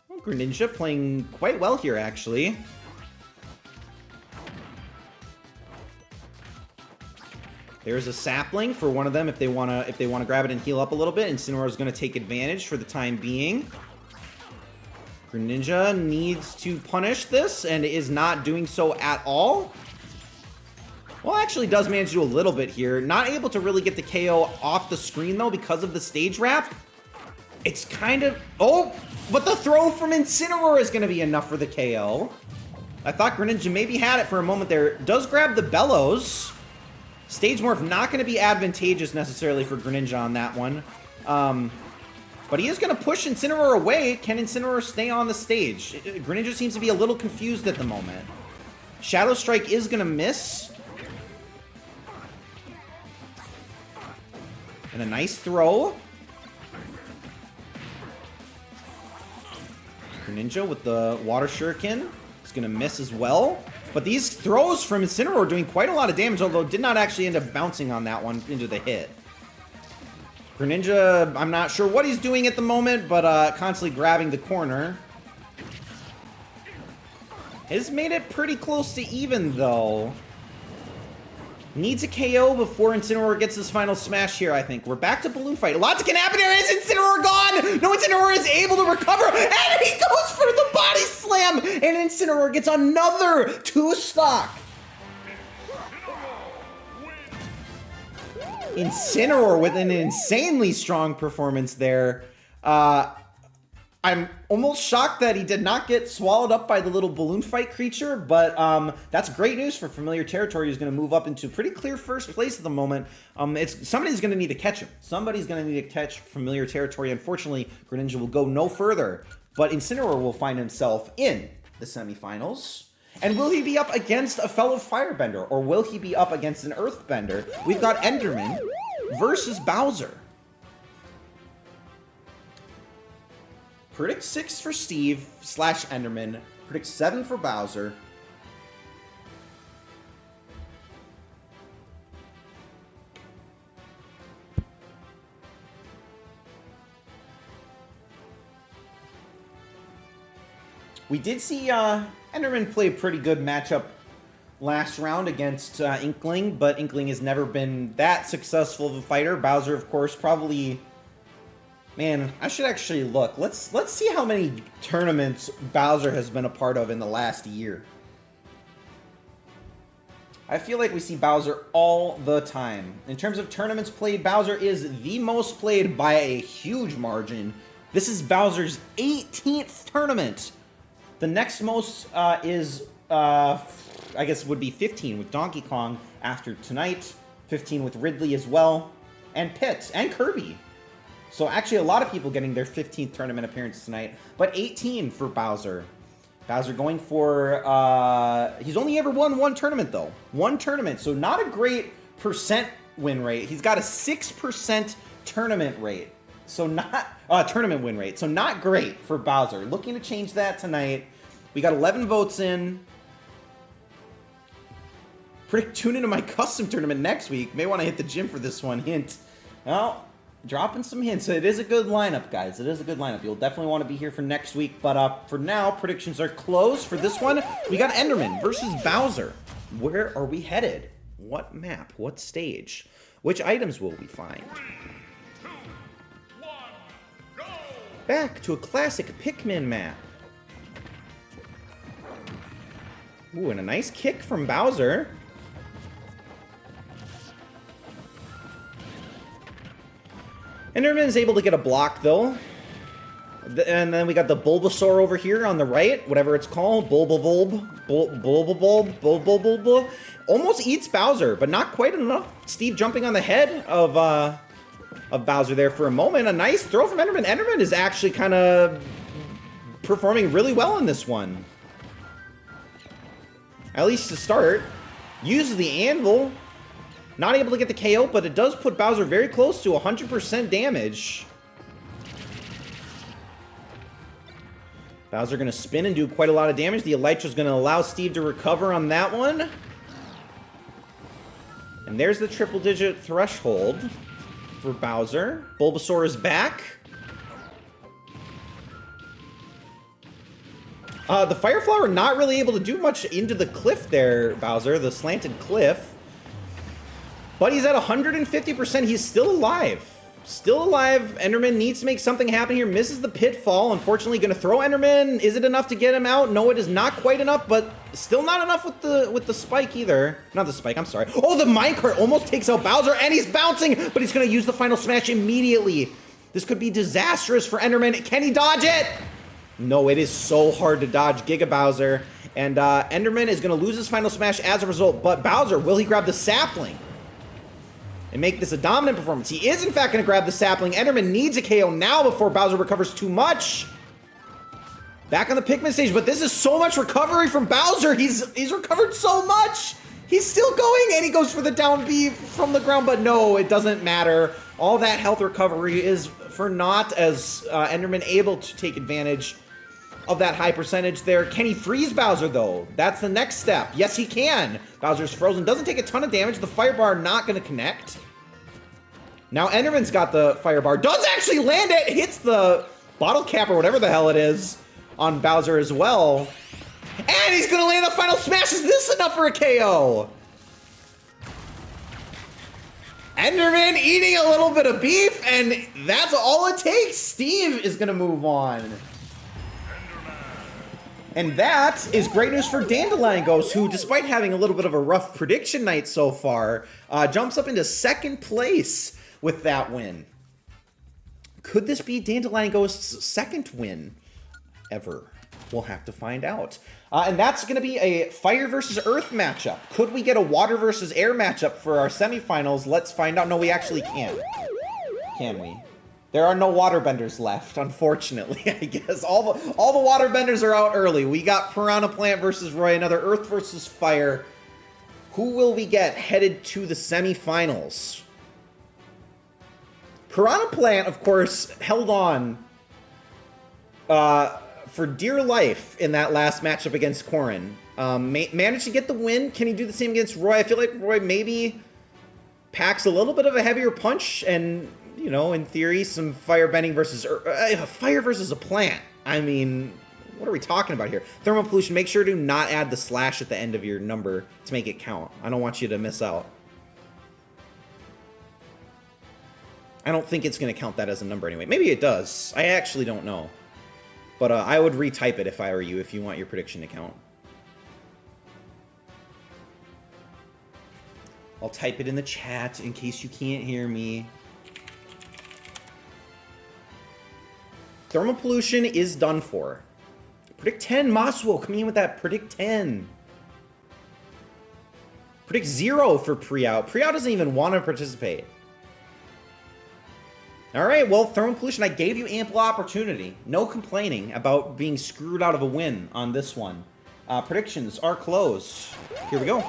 Well, Greninja playing quite well here, actually. There's a sapling for one of them if they wanna grab it and heal up a little bit. Incineroar is going to take advantage for the time being. Greninja needs to punish this and is not doing so at all. Well, actually does manage to do a little bit here. Not able to really get the KO off the screen, though, because of the stage wrap. It's kind of... Oh, but the throw from Incineroar is going to be enough for the KO. I thought Greninja maybe had it for a moment there. Does grab the Bellows. Stage Morph not going to be advantageous necessarily for Greninja on that one. But he is going to push Incineroar away. Can Incineroar stay on the stage? Greninja seems to be a little confused at the moment. Shadow Strike is going to miss. And a nice throw. Greninja with the Water Shuriken. It's going to miss as well. But these throws from Incineroar doing quite a lot of damage, although did not actually end up bouncing on that one into the hit. Greninja, I'm not sure what he's doing at the moment, but constantly grabbing the corner. Has made it pretty close to even, though. Needs a KO before Incineroar gets his final smash here, I think. We're back to Balloon Fight. Lots can happen here. Is Incineroar gone? No, Incineroar is able to recover, and he goes for the body slam, and Incineroar gets another 2-stock. Incineroar with an insanely strong performance there. I'm almost shocked that he did not get swallowed up by the little Balloon Fight creature, but that's great news for Familiar Territory, who's going to move up into pretty clear first place at the moment. Somebody's going to need to catch him. Somebody's going to need to catch Familiar Territory. Unfortunately, Greninja will go no further, but Incineroar will find himself in the semifinals. And will he be up against a fellow Firebender, or will he be up against an Earthbender? We've got Enderman versus Bowser. Predict 6 for Steve / Enderman. Predict 7 for Bowser. We did see Enderman play a pretty good matchup last round against Inkling, but Inkling has never been that successful of a fighter. Bowser, of course, probably... Man, I should actually look. Let's see how many tournaments Bowser has been a part of in the last year. I feel like we see Bowser all the time. In terms of tournaments played, Bowser is the most played by a huge margin. This is Bowser's 18th tournament. The next most is, I guess, would be 15 with Donkey Kong after tonight. 15 with Ridley as well. And Pit and Kirby. So actually a lot of people getting their 15th tournament appearance tonight, but 18 for Bowser. Bowser going for, he's only ever won one tournament though. One tournament, so not a great percent win rate. He's got a 6% tournament rate. So not, tournament win rate. So not great for Bowser. Looking to change that tonight. We got 11 votes in. Tune into my custom tournament next week. May want to hit the gym for this one, hint. Well, dropping some hints. It is a good lineup, guys. It is a good lineup. You'll definitely want to be here for next week. But for now, predictions are closed. For this one, we got Enderman versus Bowser. Where are we headed? What map? What stage? Which items will we find? 3, 2, 1, go! Back to a classic Pikmin map. Ooh, and a nice kick from Bowser. Enderman is able to get a block, though. And then we got the Bulbasaur over here on the right, whatever it's called. Bulbabulb. Almost eats Bowser, but not quite enough. Steve jumping on the head of Bowser there for a moment. A nice throw from Enderman. Enderman is actually kind of performing really well in this one. At least to start. Uses the anvil. Not able to get the KO, but it does put Bowser very close to 100% damage. Bowser going to spin and do quite a lot of damage. The Elytra's going to allow Steve to recover on that one. And there's the triple-digit threshold for Bowser. Bulbasaur is back. The Fire Flower not really able to do much into the cliff there, Bowser. The slanted cliff. But he's at 150%. He's still alive. Still alive. Enderman needs to make something happen here. Misses the pitfall. Unfortunately, going to throw Enderman. Is it enough to get him out? No, it is not quite enough, but still not enough with the spike either. Not the spike, I'm sorry. Oh, the minecart almost takes out Bowser, and he's bouncing, but he's going to use the final smash immediately. This could be disastrous for Enderman. Can he dodge it? No, it is so hard to dodge Giga Bowser. And Enderman is going to lose his final smash as a result, but Bowser, will he grab the sapling and make this a dominant performance? He is, in fact, going to grab the sapling. Enderman needs a KO now before Bowser recovers too much. Back on the Pikmin stage, but this is so much recovery from Bowser. He's recovered so much. He's still going, and he goes for the down B from the ground, but no, it doesn't matter. All that health recovery is for naught as Enderman able to take advantage of that high percentage there. Can he freeze Bowser, though? That's the next step. Yes, he can. Bowser's frozen. Doesn't take a ton of damage. The fire bar not going to connect. Now Enderman's got the fire bar. Does actually land it. Hits the bottle cap or whatever the hell it is on Bowser as well. And he's going to land a final smash. Is this enough for a KO? Enderman eating a little bit of beef, and that's all it takes. Steve is going to move on. And that is great news for Dandelion Ghost, who, despite having a little bit of a rough prediction night so far, jumps up into second place with that win. Could this be Dandelion Ghost's second win ever? We'll have to find out. And that's going to be a fire versus earth matchup. Could we get a water versus air matchup for our semifinals? Let's find out. No, we actually can. Can we? There are no waterbenders left, unfortunately, I guess. All the waterbenders are out early. We got Piranha Plant versus Roy, another earth versus fire. Who will we get headed to the semifinals? Piranha Plant, of course, held on for dear life in that last matchup against Corrin. Managed to get the win. Can he do the same against Roy? I feel like Roy maybe packs a little bit of a heavier punch and, you know, in theory, some firebending versus fire versus a plant. I mean, what are we talking about here? Thermal pollution, make sure to not add the slash at the end of your number to make it count. I don't want you to miss out. I don't think it's going to count that as a number anyway. Maybe it does. I actually don't know. But I would retype it if I were you, if you want your prediction to count. I'll type it in the chat in case you can't hear me. Thermal pollution is done for. Predict 10, Maswo coming in with that predict 10. Predict 0 for Pre-Out. Pre-Out doesn't even want to participate. All right, well, thermal pollution, I gave you ample opportunity. No complaining about being screwed out of a win on this one. Predictions are closed. Here we go.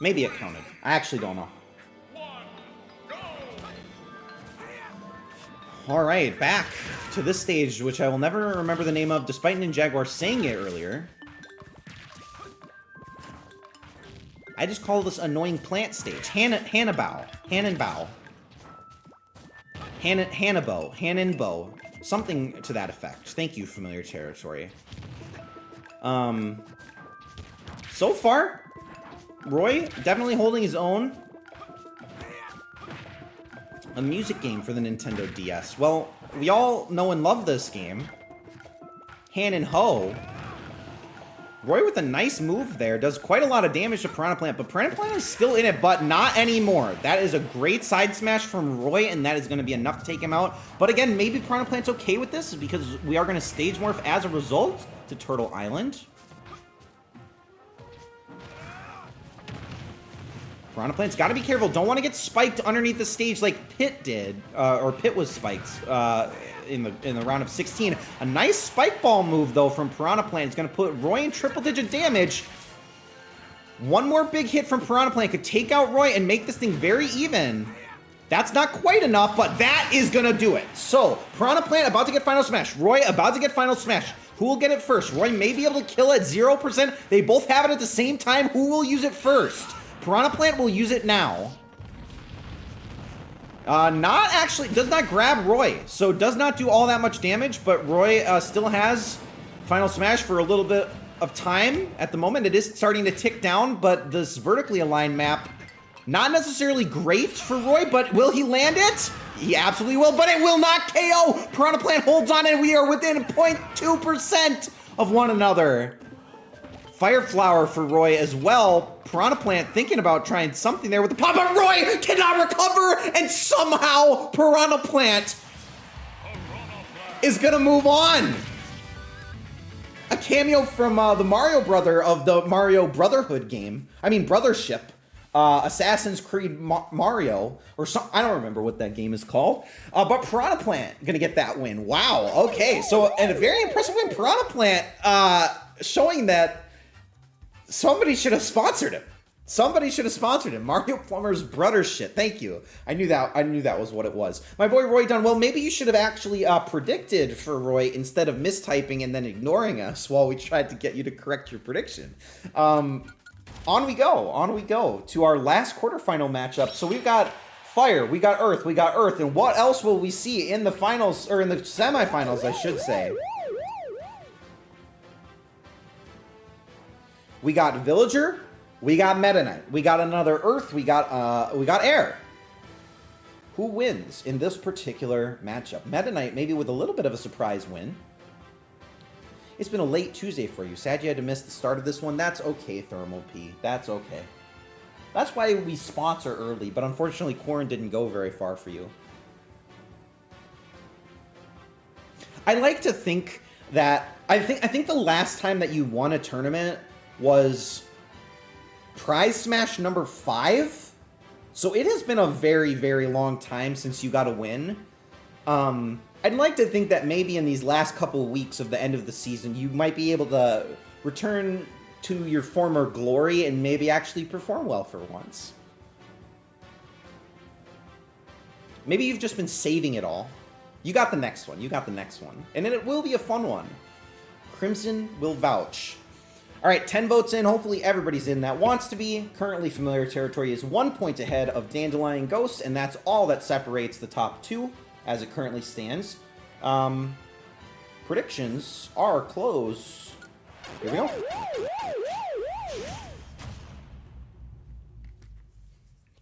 Maybe it counted. I actually don't know. All right, back to this stage, which I will never remember the name of, despite Ninjaguar saying it earlier. I just call this annoying plant stage. Hannibal. Hannonbow. Something to that effect. Thank you, familiar territory. So far, Roy definitely holding his own. A music game for the Nintendo DS. Well, we all know and love this game. Han and Ho. Roy with a nice move there. Does quite a lot of damage to Piranha Plant, but Piranha Plant is still in it, but not anymore. That is a great side smash from Roy, and that is going to be enough to take him out. But again, maybe Piranha Plant's okay with this, because we are going to stage morph as a result to Turtle Island. Piranha Plant's got to be careful. Don't want to get spiked underneath the stage like Pit did, or Pit was spiked in the round of 16. A nice spike ball move, though, from Piranha Plant. It's going to put Roy in triple-digit damage. One more big hit from Piranha Plant could take out Roy and make this thing very even. That's not quite enough, but that is going to do it. So, Piranha Plant about to get Final Smash. Roy about to get Final Smash. Who will get it first? Roy may be able to kill at 0%. They both have it at the same time. Who will use it first? Piranha Plant will use it now. Not actually, does not grab Roy, so does not do all that much damage, but Roy still has Final Smash for a little bit of time at the moment. It is starting to tick down, but this vertically aligned map, not necessarily great for Roy, but will he land it? He absolutely will, but it will not KO. Piranha Plant holds on, and we are within 0.2% of one another. Fire Flower for Roy as well. Piranha Plant thinking about trying something there with the pop, but Roy cannot recover, and somehow Piranha Plant is gonna move on. A cameo from the Mario brother of the Mario Brotherhood game. I mean, Brothership. Assassin's Creed Mario, or some, I don't remember what that game is called. But Piranha Plant gonna get that win. Wow, okay. So, and a very impressive win. Piranha Plant showing that somebody should have sponsored him. Somebody should have sponsored him. Mario Plumber's brother shit. Thank you. I knew that was what it was. My boy Roy Dunn. Well, maybe you should have actually predicted for Roy instead of mistyping and then ignoring us while we tried to get you to correct your prediction. On we go to our last quarterfinal matchup. So we've got fire, we got earth, and what else will we see in the finals, or in the semifinals, I should say? We got Villager, we got Meta Knight, we got another Earth, we got Air. Who wins in this particular matchup? Meta Knight maybe with a little bit of a surprise win. It's been a late Tuesday for you. Sad you had to miss the start of this one. That's okay, Thermal P. That's okay. That's why we sponsor early, but unfortunately Corrin didn't go very far for you. I like to think that I think the last time that you won a tournament was Prize Smash number 5. So it has been a very, very long time since you got a win. I'd like to think that maybe in these last couple of weeks of the end of the season, you might be able to return to your former glory and maybe actually perform well for once. Maybe you've just been saving it all. You got the next one. And it will be a fun one. Crimson will vouch. All right, 10 votes in. Hopefully everybody's in that wants to be. Currently, Familiar Territory is 1 point ahead of Dandelion Ghost, and that's all that separates the top 2 as it currently stands. Predictions are close. Here we go.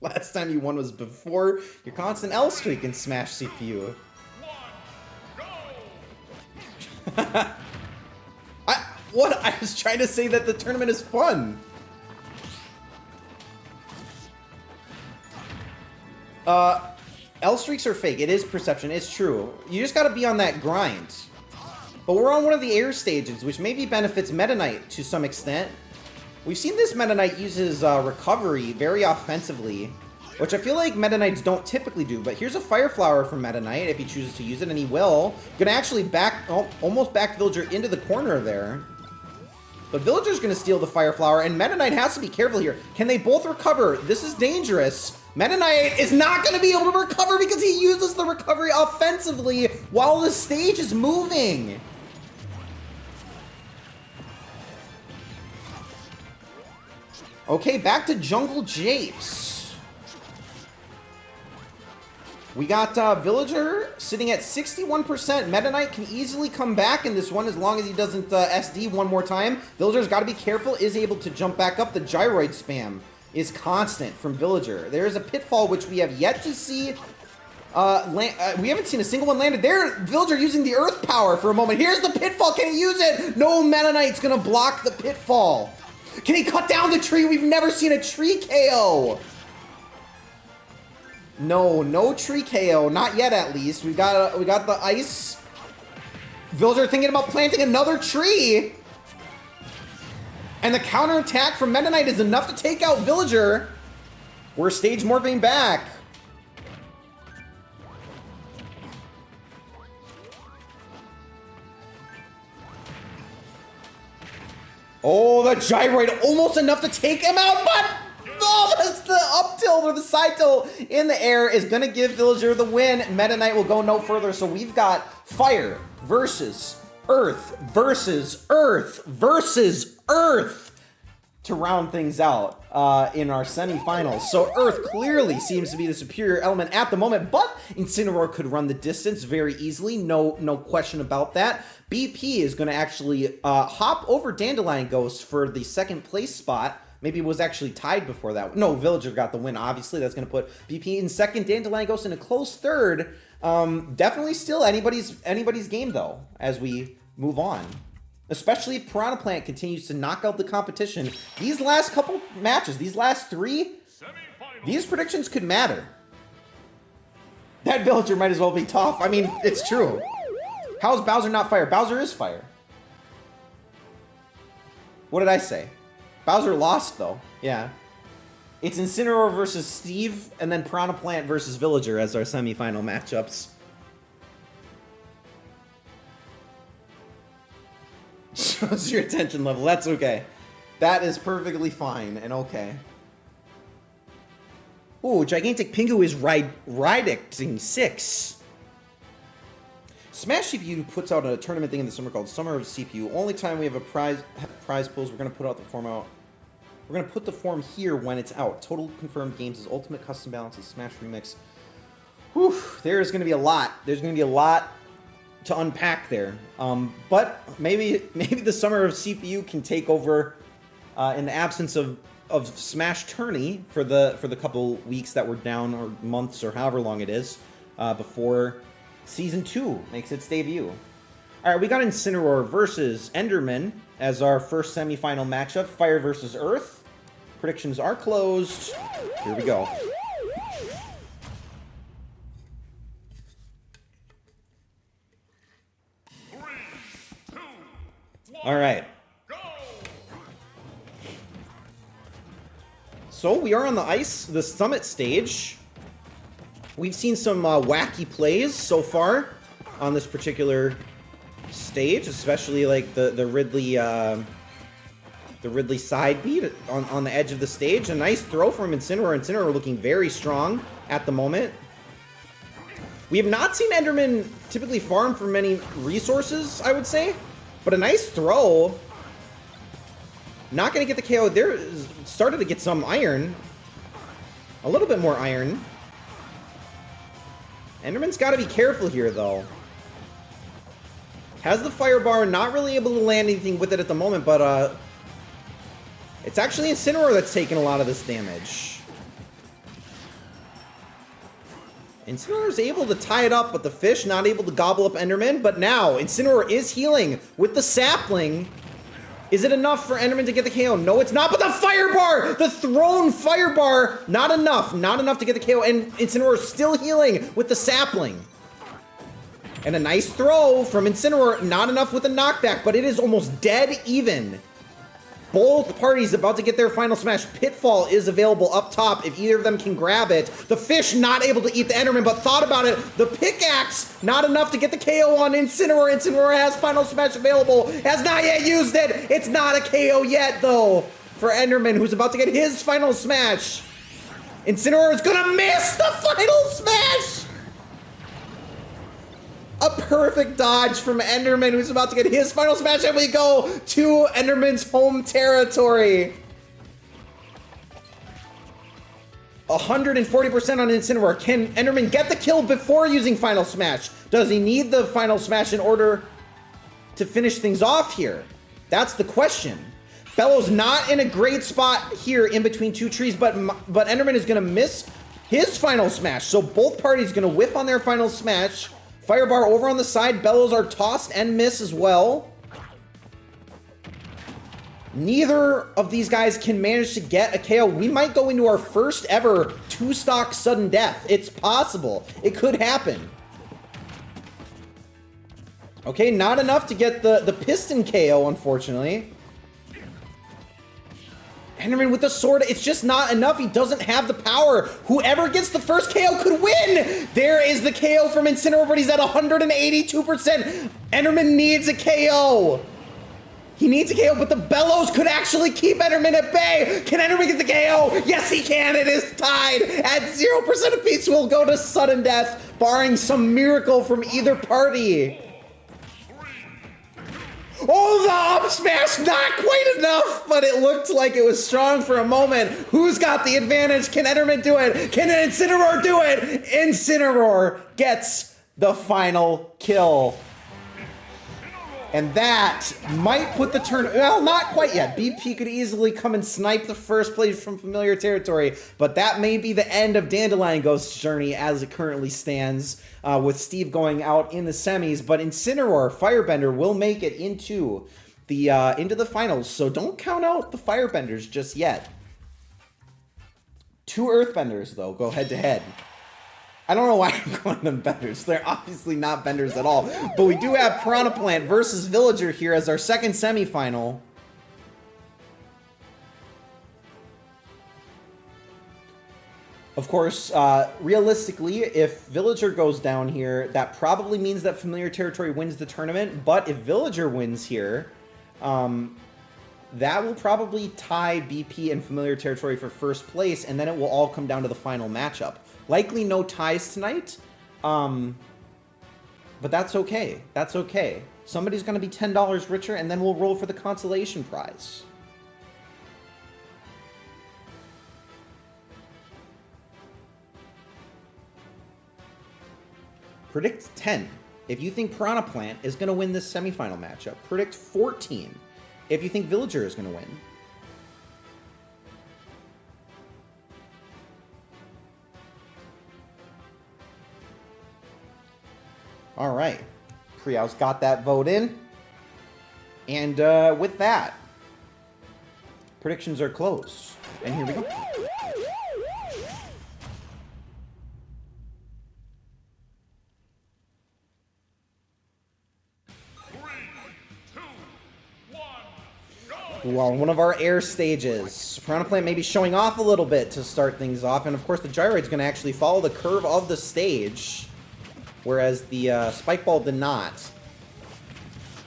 Last time you won was before your constant L streak in Smash CPU. I was trying to say that the tournament is fun. L streaks are fake. It is perception. It's true. You just got to be on that grind. But we're on one of the air stages, which maybe benefits Meta Knight to some extent. We've seen this Meta Knight use his recovery very offensively, which I feel like Meta Knights don't typically do. But here's a Fire Flower from Meta Knight if he chooses to use it, and he will. Gonna actually almost back Villager into the corner there. But Villager's gonna steal the Fire Flower, and Meta Knight has to be careful here. Can they both recover? This is dangerous. Meta Knight is not gonna be able to recover because he uses the recovery offensively while the stage is moving. Okay, back to Jungle Japes. We got Villager sitting at 61%. Meta Knight can easily come back in this one as long as he doesn't SD one more time. Villager's got to be careful, is able to jump back up. The gyroid spam is constant from Villager. There is a pitfall which we have yet to see. We haven't seen a single one landed there. Villager using the earth power for a moment. Here's the pitfall. Can he use it? No, Meta Knight's going to block the pitfall. Can he cut down the tree? We've never seen a tree KO. No tree KO, not yet at least. We got the ice. Villager thinking about planting another tree. And the counterattack from Meta Knight is enough to take out Villager. We're stage morphing back. Oh, the gyroid almost enough to take him out, but oh, that's the up tilt or the side tilt in the air is going to give Villager the win. Meta Knight will go no further. So we've got fire versus earth versus earth versus earth to round things out in our semifinals. So earth clearly seems to be the superior element at the moment, but Incineroar could run the distance very easily. No question about that. BP is going to actually hop over Dandelion Ghost for the second place spot. Maybe it was actually tied before that. No, Villager got the win, obviously. That's going to put BP in second. Dandelion Ghost in a close third. Definitely still anybody's game, though, as we move on. Especially if Piranha Plant continues to knock out the competition. These last couple matches, these last 3, these predictions could matter. That Villager might as well be tough. I mean, it's true. How is Bowser not fire? Bowser is fire. What did I say? Bowser lost, though. Yeah. It's Incineroar versus Steve, and then Piranha Plant versus Villager as our semifinal matchups. Shows your attention level. That's okay. That is perfectly fine and okay. Ooh, Gigantic Pingu is Ridicting 6. Smash CPU puts out a tournament thing in the summer called Summer of CPU. Only time we have a prize pools, we're going to put out the form out. We're going to put the form here when it's out. Total confirmed games is Ultimate Custom Balances, Smash Remix. Whew, there's going to be a lot. There's going to be a lot to unpack there. But maybe the Summer of CPU can take over in the absence of Smash Tourney for the couple weeks that we're down, or months, or however long it is, before Season 2 makes its debut. All right, we got Incineroar versus Enderman as our first semifinal matchup. Fire versus Earth. Predictions are closed. Here we go. All right. So we are on the ice, the summit stage. We've seen some wacky plays so far on this particular stage, especially like the Ridley side beat on the edge of the stage. A nice throw from Incineroar. Incineroar looking very strong at the moment. We have not seen Enderman typically farm for many resources, I would say, but a nice throw. Not going to get the KO. There started to get some iron. A little bit more iron. Enderman's got to be careful here, though. Has the fire bar, not really able to land anything with it at the moment, but it's actually Incineroar that's taking a lot of this damage. Incineroar's able to tie it up, but the fish not able to gobble up Enderman. But now, Incineroar is healing with the sapling. Is it enough for Enderman to get the KO? No, it's not, but the fire bar! The thrown fire bar! Not enough. Not enough to get the KO, and Incineroar still healing with the sapling. And a nice throw from Incineroar. Not enough with the knockback, but it is almost dead even. Both parties about to get their final smash. Pitfall is available up top if either of them can grab it. The fish not able to eat the Enderman, but thought about it. The pickaxe not enough to get the KO on Incineroar. Incineroar has final smash available. Has not yet used it. It's not a KO yet, though, for Enderman, who's about to get his final smash. Incineroar is gonna miss the final smash. A perfect dodge from Enderman, who's about to get his final smash, and we go to Enderman's home territory. 140% on Incineroar. Can Enderman get the kill before using final smash? Does he need the final smash in order to finish things off here? That's the question. Bellows not in a great spot here in between two trees, but Enderman is going to miss his final smash. So both parties going to whiff on their final smash. Firebar over on the side. Bellows are tossed and miss as well. Neither of these guys can manage to get a KO. We might go into our first ever two-stock sudden death. It's possible. It could happen. Okay, not enough to get the piston KO, unfortunately. Enderman with the sword, it's just not enough. He doesn't have the power. Whoever gets the first KO could win. There is the KO from Incineroar, but he's at 182%. Enderman needs a KO. He needs a KO, but the Bellows could actually keep Enderman at bay. Can Enderman get the KO? Yes, he can. It is tied at 0% apiece. We'll go to sudden death, barring some miracle from either party. Oh, the up smash, not quite enough, but it looked like it was strong for a moment. Who's got the advantage? Can Enderman do it? Can Incineroar do it? Incineroar gets the final kill. And that might put the turn, well, not quite yet. BP could easily come and snipe the first place from familiar territory, but that may be the end of Dandelion Ghost's journey as it currently stands, with Steve going out in the semis. But Incineroar, Firebender will make it into the finals, so don't count out the Firebenders just yet. Two Earthbenders, though, go head-to-head. I don't know why I'm calling them benders. They're obviously not benders at all. But we do have Piranha Plant versus Villager here as our second semifinal. Of course, realistically, if Villager goes down here, that probably means that Familiar Territory wins the tournament. But if Villager wins here, that will probably tie BP and Familiar Territory for first place, and then it will all come down to the final matchup. Likely no ties tonight, but that's okay. That's okay. Somebody's going to be $10 richer, and then we'll roll for the consolation prize. Predict 10 if you think Piranha Plant is going to win this semifinal matchup. Predict 14 if you think Villager is going to win. All right. Priya's got that vote in. And with that, predictions are closed. And here we go. Well, one of our air stages. Piranha Plant may be showing off a little bit to start things off, and of course the gyroid's going to actually follow the curve of the stage, whereas the spike ball did not.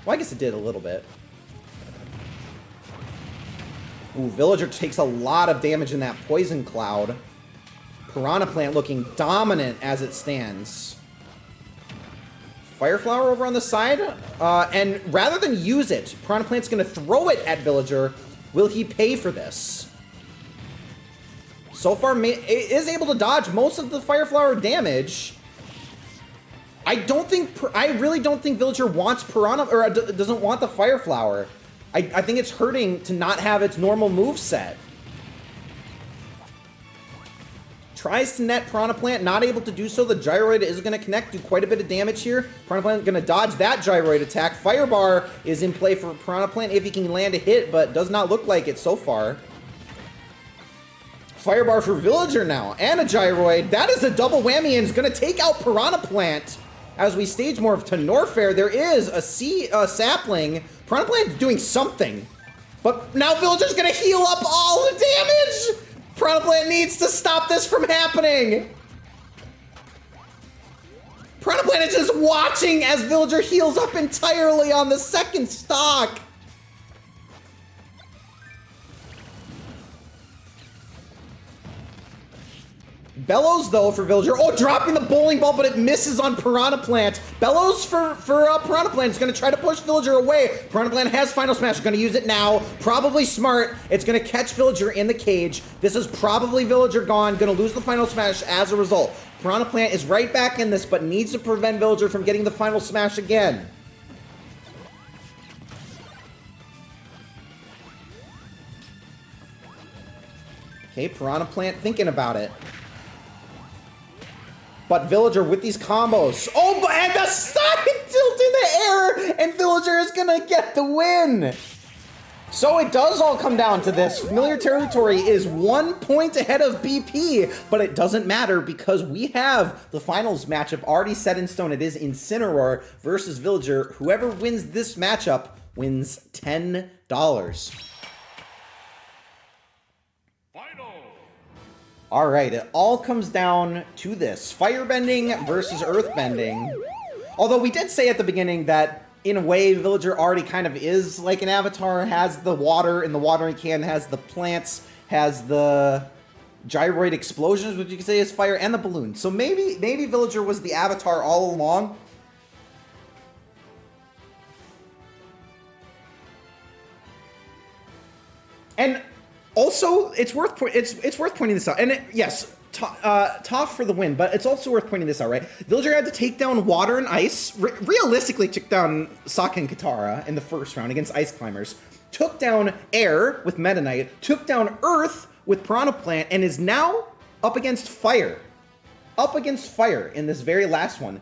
Well, I guess it did a little bit. Ooh, Villager takes a lot of damage in that poison cloud. Piranha Plant looking dominant as it stands. Fire Flower over on the side, and rather than use it, Piranha Plant's going to throw it at Villager. Will he pay for this? So far, is able to dodge most of the Fire Flower damage. I really don't think Villager wants Piranha, or doesn't want the Fire Flower. I think it's hurting to not have its normal move set. Tries to net Piranha Plant, not able to do so. The Gyroid is going to connect, do quite a bit of damage here. Piranha Plant going to dodge that Gyroid attack. Firebar is in play for Piranha Plant if he can land a hit, but does not look like it so far. Firebar for Villager now, and a Gyroid. That is a double whammy, and is going to take out Piranha Plant. As we stage more to Norfair, there is a sapling. Piranha Plant doing something, but now Villager's going to heal up all the damage. Piranha Plant needs to stop this from happening. Piranha Plant is just watching as Villager heals up entirely on the second stock. Bellows, though, for Villager. Oh, dropping the bowling ball, but it misses on Piranha Plant. Bellows for Piranha Plant is going to try to push Villager away. Piranha Plant has Final Smash. Going to use it now. Probably smart. It's going to catch Villager in the cage. This is probably Villager gone. Going to lose the Final Smash as a result. Piranha Plant is right back in this, but needs to prevent Villager from getting the Final Smash again. Okay, Piranha Plant thinking about it. But Villager with these combos. Oh, and the side tilt in the air, and Villager is gonna get the win. So it does all come down to this. Familiar Territory is 1 point ahead of BP, but it doesn't matter because we have the finals matchup already set in stone. It is Incineroar versus Villager. Whoever wins this matchup wins $10. All right, it all comes down to this. Firebending versus Earthbending. Although we did say at the beginning that, in a way, Villager already kind of is like an avatar. Has the water in the watering can, has the plants, has the gyroid explosions, which you could say is fire, and the balloon. So maybe Villager was the avatar all along. And also, it's worth pointing this out. And yes, Toph for the win, but it's also worth pointing this out, right? Villager had to take down Water and Ice. Realistically, took down Sokka and Katara in the first round against Ice Climbers. Took down Air with Meta Knight. Took down Earth with Piranha Plant, and is now up against Fire. Up against Fire in this very last one.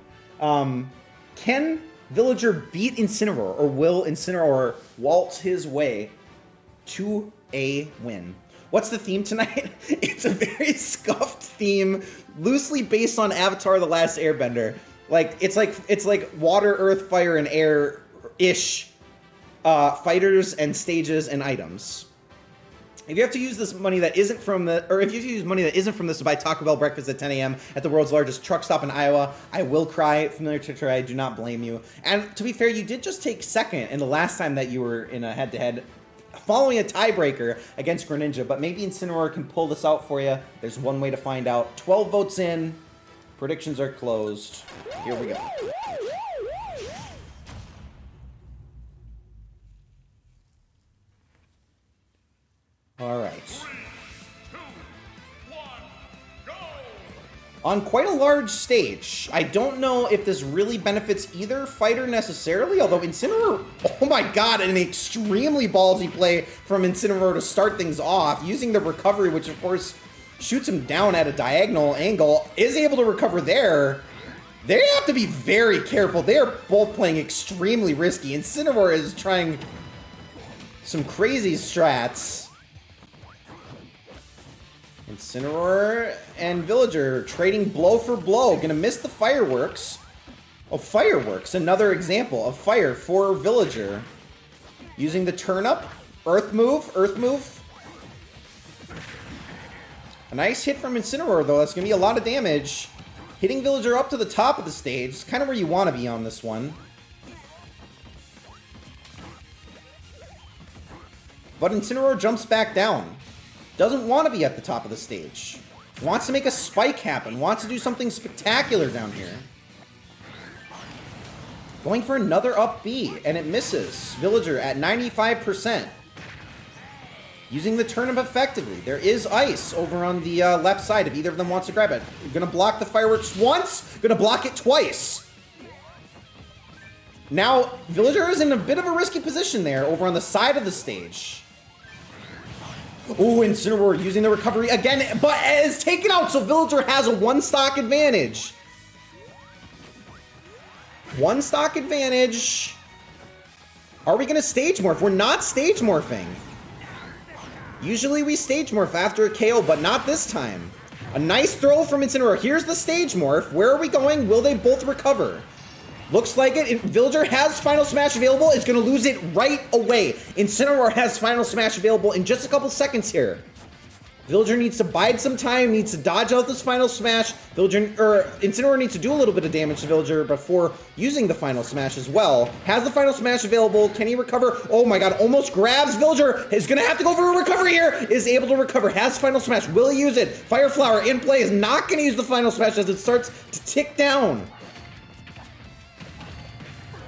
Can Villager beat Incineroar, or will Incineroar waltz his way to a win? What's the theme tonight? It's a very scuffed theme, loosely based on Avatar: The Last Airbender. It's like water, earth, fire, and air-ish fighters and stages and items. If you have to use this money that isn't from the, or if you use money that isn't from this to buy Taco Bell breakfast at 10 a.m. at the world's largest truck stop in Iowa, I will cry. Familiar Territory, I do not blame you. And to be fair, you did just take second in the last time that you were in a head-to-head. following a tiebreaker against Greninja, but maybe Incineroar can pull this out for you. There's one way to find out. 12 votes in. Predictions are closed. Here we go. All right. 3, 2, 1, go! On quite a large stage. I don't know if this really benefits either fighter necessarily, although Incineroar, oh my god, an extremely ballsy play from Incineroar to start things off, using the recovery, which of course shoots him down at a diagonal angle, is able to recover there. They have to be very careful. They are both playing extremely risky. Incineroar is trying some crazy strats. Incineroar and Villager trading blow for blow. Gonna miss the fireworks. Oh, fireworks. Another example of fire for Villager. Using the turn up. Earth move. Earth move. A nice hit from Incineroar, though. That's gonna be a lot of damage. Hitting Villager up to the top of the stage. It's kind of where you want to be on this one. But Incineroar jumps back down. Doesn't want to be at the top of the stage. Wants to make a spike happen. Wants to do something spectacular down here. Going for another up B, and it misses. Villager at 95%. Using the turnip effectively. There is ice over on the left side if either of them wants to grab it. Gonna block the fireworks once. Gonna block it twice. Now, Villager is in a bit of a risky position there over on the side of the stage. Oh, Incineroar using the recovery again, but is taken out, so Villager has a one stock advantage. One stock advantage. Are we gonna stage morph? We're not stage morphing. Usually we stage morph after a KO, but not this time. A nice throw from Incineroar. Here's the stage morph. Where are we going? Will they both recover? Looks like it. Villager has Final Smash available. It's going to lose it right away. Incineroar has Final Smash available in just a couple seconds here. Villager needs to bide some time, needs to dodge out this Final Smash. Incineroar needs to do a little bit of damage to Villager before using the Final Smash as well. Has the Final Smash available. Can he recover? Oh my god, almost grabs Villager. Is going to have to go for a recovery here. Is able to recover. Has Final Smash. Will he use it? Fire Flower in play. Is not going to use the Final Smash as it starts to tick down.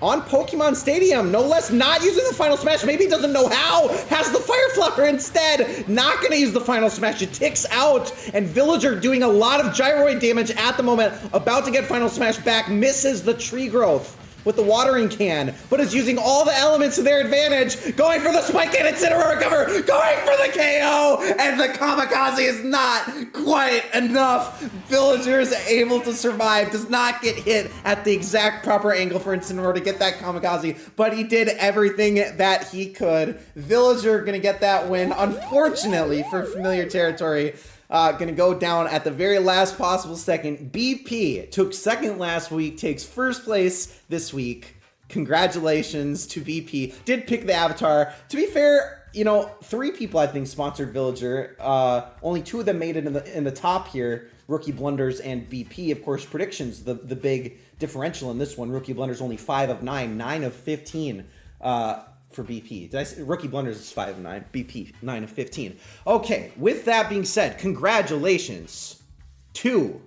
On Pokemon Stadium, no less, not using the Final Smash. Maybe he doesn't know how. Has the Fire Flower instead. Not going to use the Final Smash. It ticks out. And Villager doing a lot of gyroid damage at the moment. About to get Final Smash back. Misses the tree growth with the watering can, but is using all the elements to their advantage. Going for the spike and Incineroar recover. Going for the KO. And the Kamikaze is not quite enough. Villager is able to survive. Does not get hit at the exact proper angle for Incineroar to get that Kamikaze, but he did everything that he could. Villager gonna get that win, unfortunately, for familiar territory. Gonna go down at the very last possible second. BP took second last week, takes first place this week. Congratulations to BP. Did pick the avatar. To be fair, you know, 3 people I think sponsored Villager. Only 2 of them made it in the top here. Rookie Blunders and BP. Of course, predictions, the big differential in this one. Rookie Blunders only 5 of 9, 9 of 15. For BP. Did I say Rookie Blunders is 5 of 9, BP 9 of 15. Okay, with that being said, congratulations to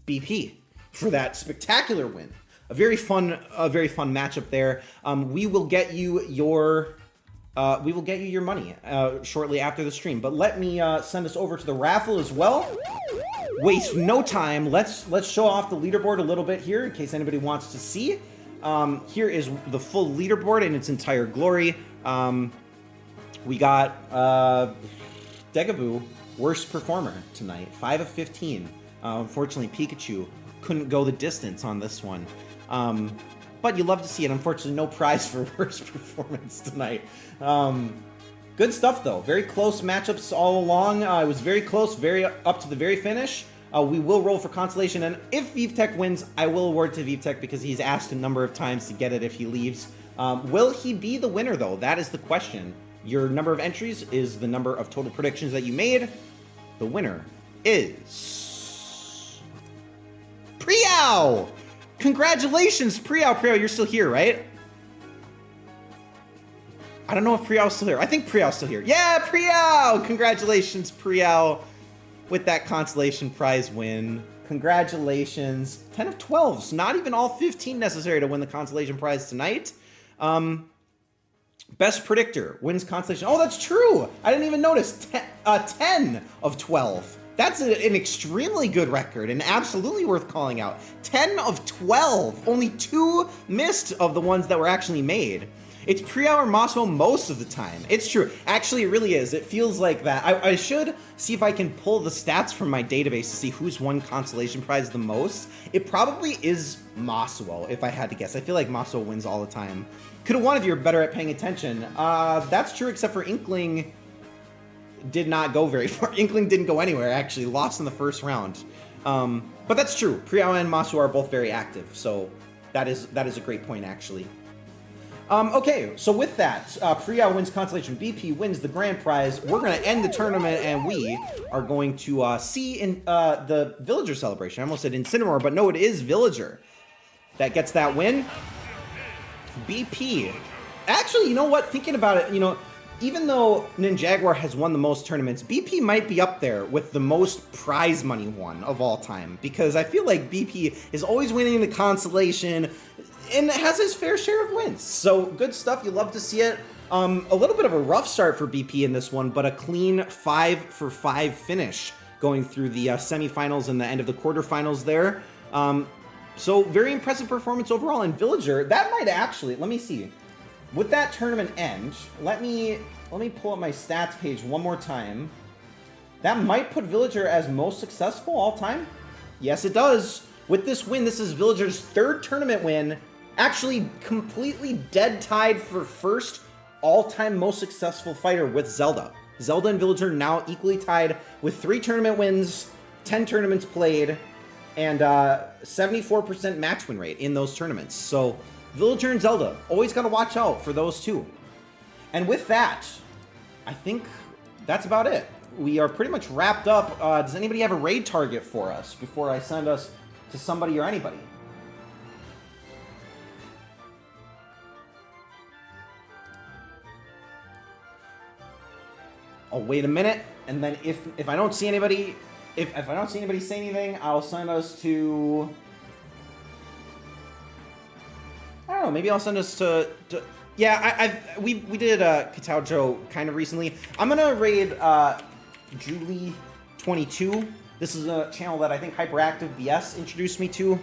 BP for that spectacular win. A very fun matchup there. We will get you your money shortly after the stream. But let me send us over to the raffle as well. Waste no time. Let's show off the leaderboard a little bit here in case anybody wants to see. Here is the full leaderboard in its entire glory. We got Degaboo, worst performer tonight, 5 of 15. Unfortunately, Pikachu couldn't go the distance on this one. But you love to see it. Unfortunately, no prize for worst performance tonight. Good stuff, though. Very close matchups all along. It was very close, very up to the very finish. We will roll for consolation, and if ViveTech wins, I will award to ViveTech because he's asked a number of times to get it if he leaves. Will he be the winner, though? That is the question. Your number of entries is the number of total predictions that you made. The winner is Priao! Congratulations, Priao. Priao, you're still here, right? I don't know if Priyao's still here. I think Priyao's still here. Yeah, Priyao! Congratulations, Priyao, with that consolation prize win. Congratulations. 10 of 12. So not even all 15 necessary to win the consolation prize tonight. Best predictor wins consolation. Oh, that's true. I didn't even notice. 10 of 12. That's an extremely good record and absolutely worth calling out. 10 of 12. Only 2 missed of the ones that were actually made. It's Priyao or Maso most of the time. It's true. Actually, it really is. It feels like that. I should see if I can pull the stats from my database to see who's won consolation prize the most. It probably is Masuo, if I had to guess. I feel like Masuo wins all the time. Could have won if you're better at paying attention. That's true, except for Inkling did not go very far. Inkling didn't go anywhere, actually. Lost in the first round. But that's true. Priyao and Masuo are both very active, so that is a great point, actually. Okay, so with that, Priyao wins consolation, BP wins the grand prize. We're going to end the tournament, and we are going to see in the Villager celebration. I almost said Incineroar, but no, it is Villager that gets that win. BP. Actually, you know what? Thinking about it, you know, even though Ninjaguar has won the most tournaments, BP might be up there with the most prize money won of all time, because I feel like BP is always winning the consolation and has his fair share of wins. So good stuff. You love to see it. A little bit of a rough start for BP in this one, but a clean 5-for-5 finish going through the semifinals and the end of the quarterfinals there. So very impressive performance overall in Villager. That might actually, let me see. With that tournament end, let me pull up my stats page one more time. That might put Villager as most successful all time. Yes, it does. With this win, this is Villager's 3rd tournament win. Actually, completely dead tied for first all-time most successful fighter with Zelda. Zelda and Villager now equally tied with 3 tournament wins, 10 tournaments played, and 74% match win rate in those tournaments. So Villager and Zelda, always got to watch out for those two. And with that, I think that's about it. We are pretty much wrapped up. Does anybody have a raid target for us before I send us to somebody or anybody? I'll wait a minute, and then if I don't see anybody, if I don't see anybody say anything, I'll send us to, I don't know, maybe I'll send us to yeah, we did Kataujo kind of recently. I'm gonna raid Julie22. This is a channel that I think Hyperactive BS introduced me to.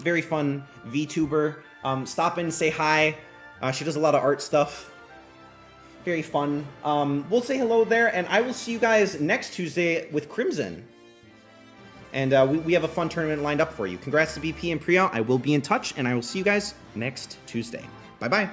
Very fun VTuber. Stop in, say hi. She does a lot of art stuff. Very fun. We'll say hello there, and I will see you guys next Tuesday with Crimson. And we have a fun tournament lined up for you. Congrats to BP and Priyao. I will be in touch, and I will see you guys next Tuesday. Bye-bye.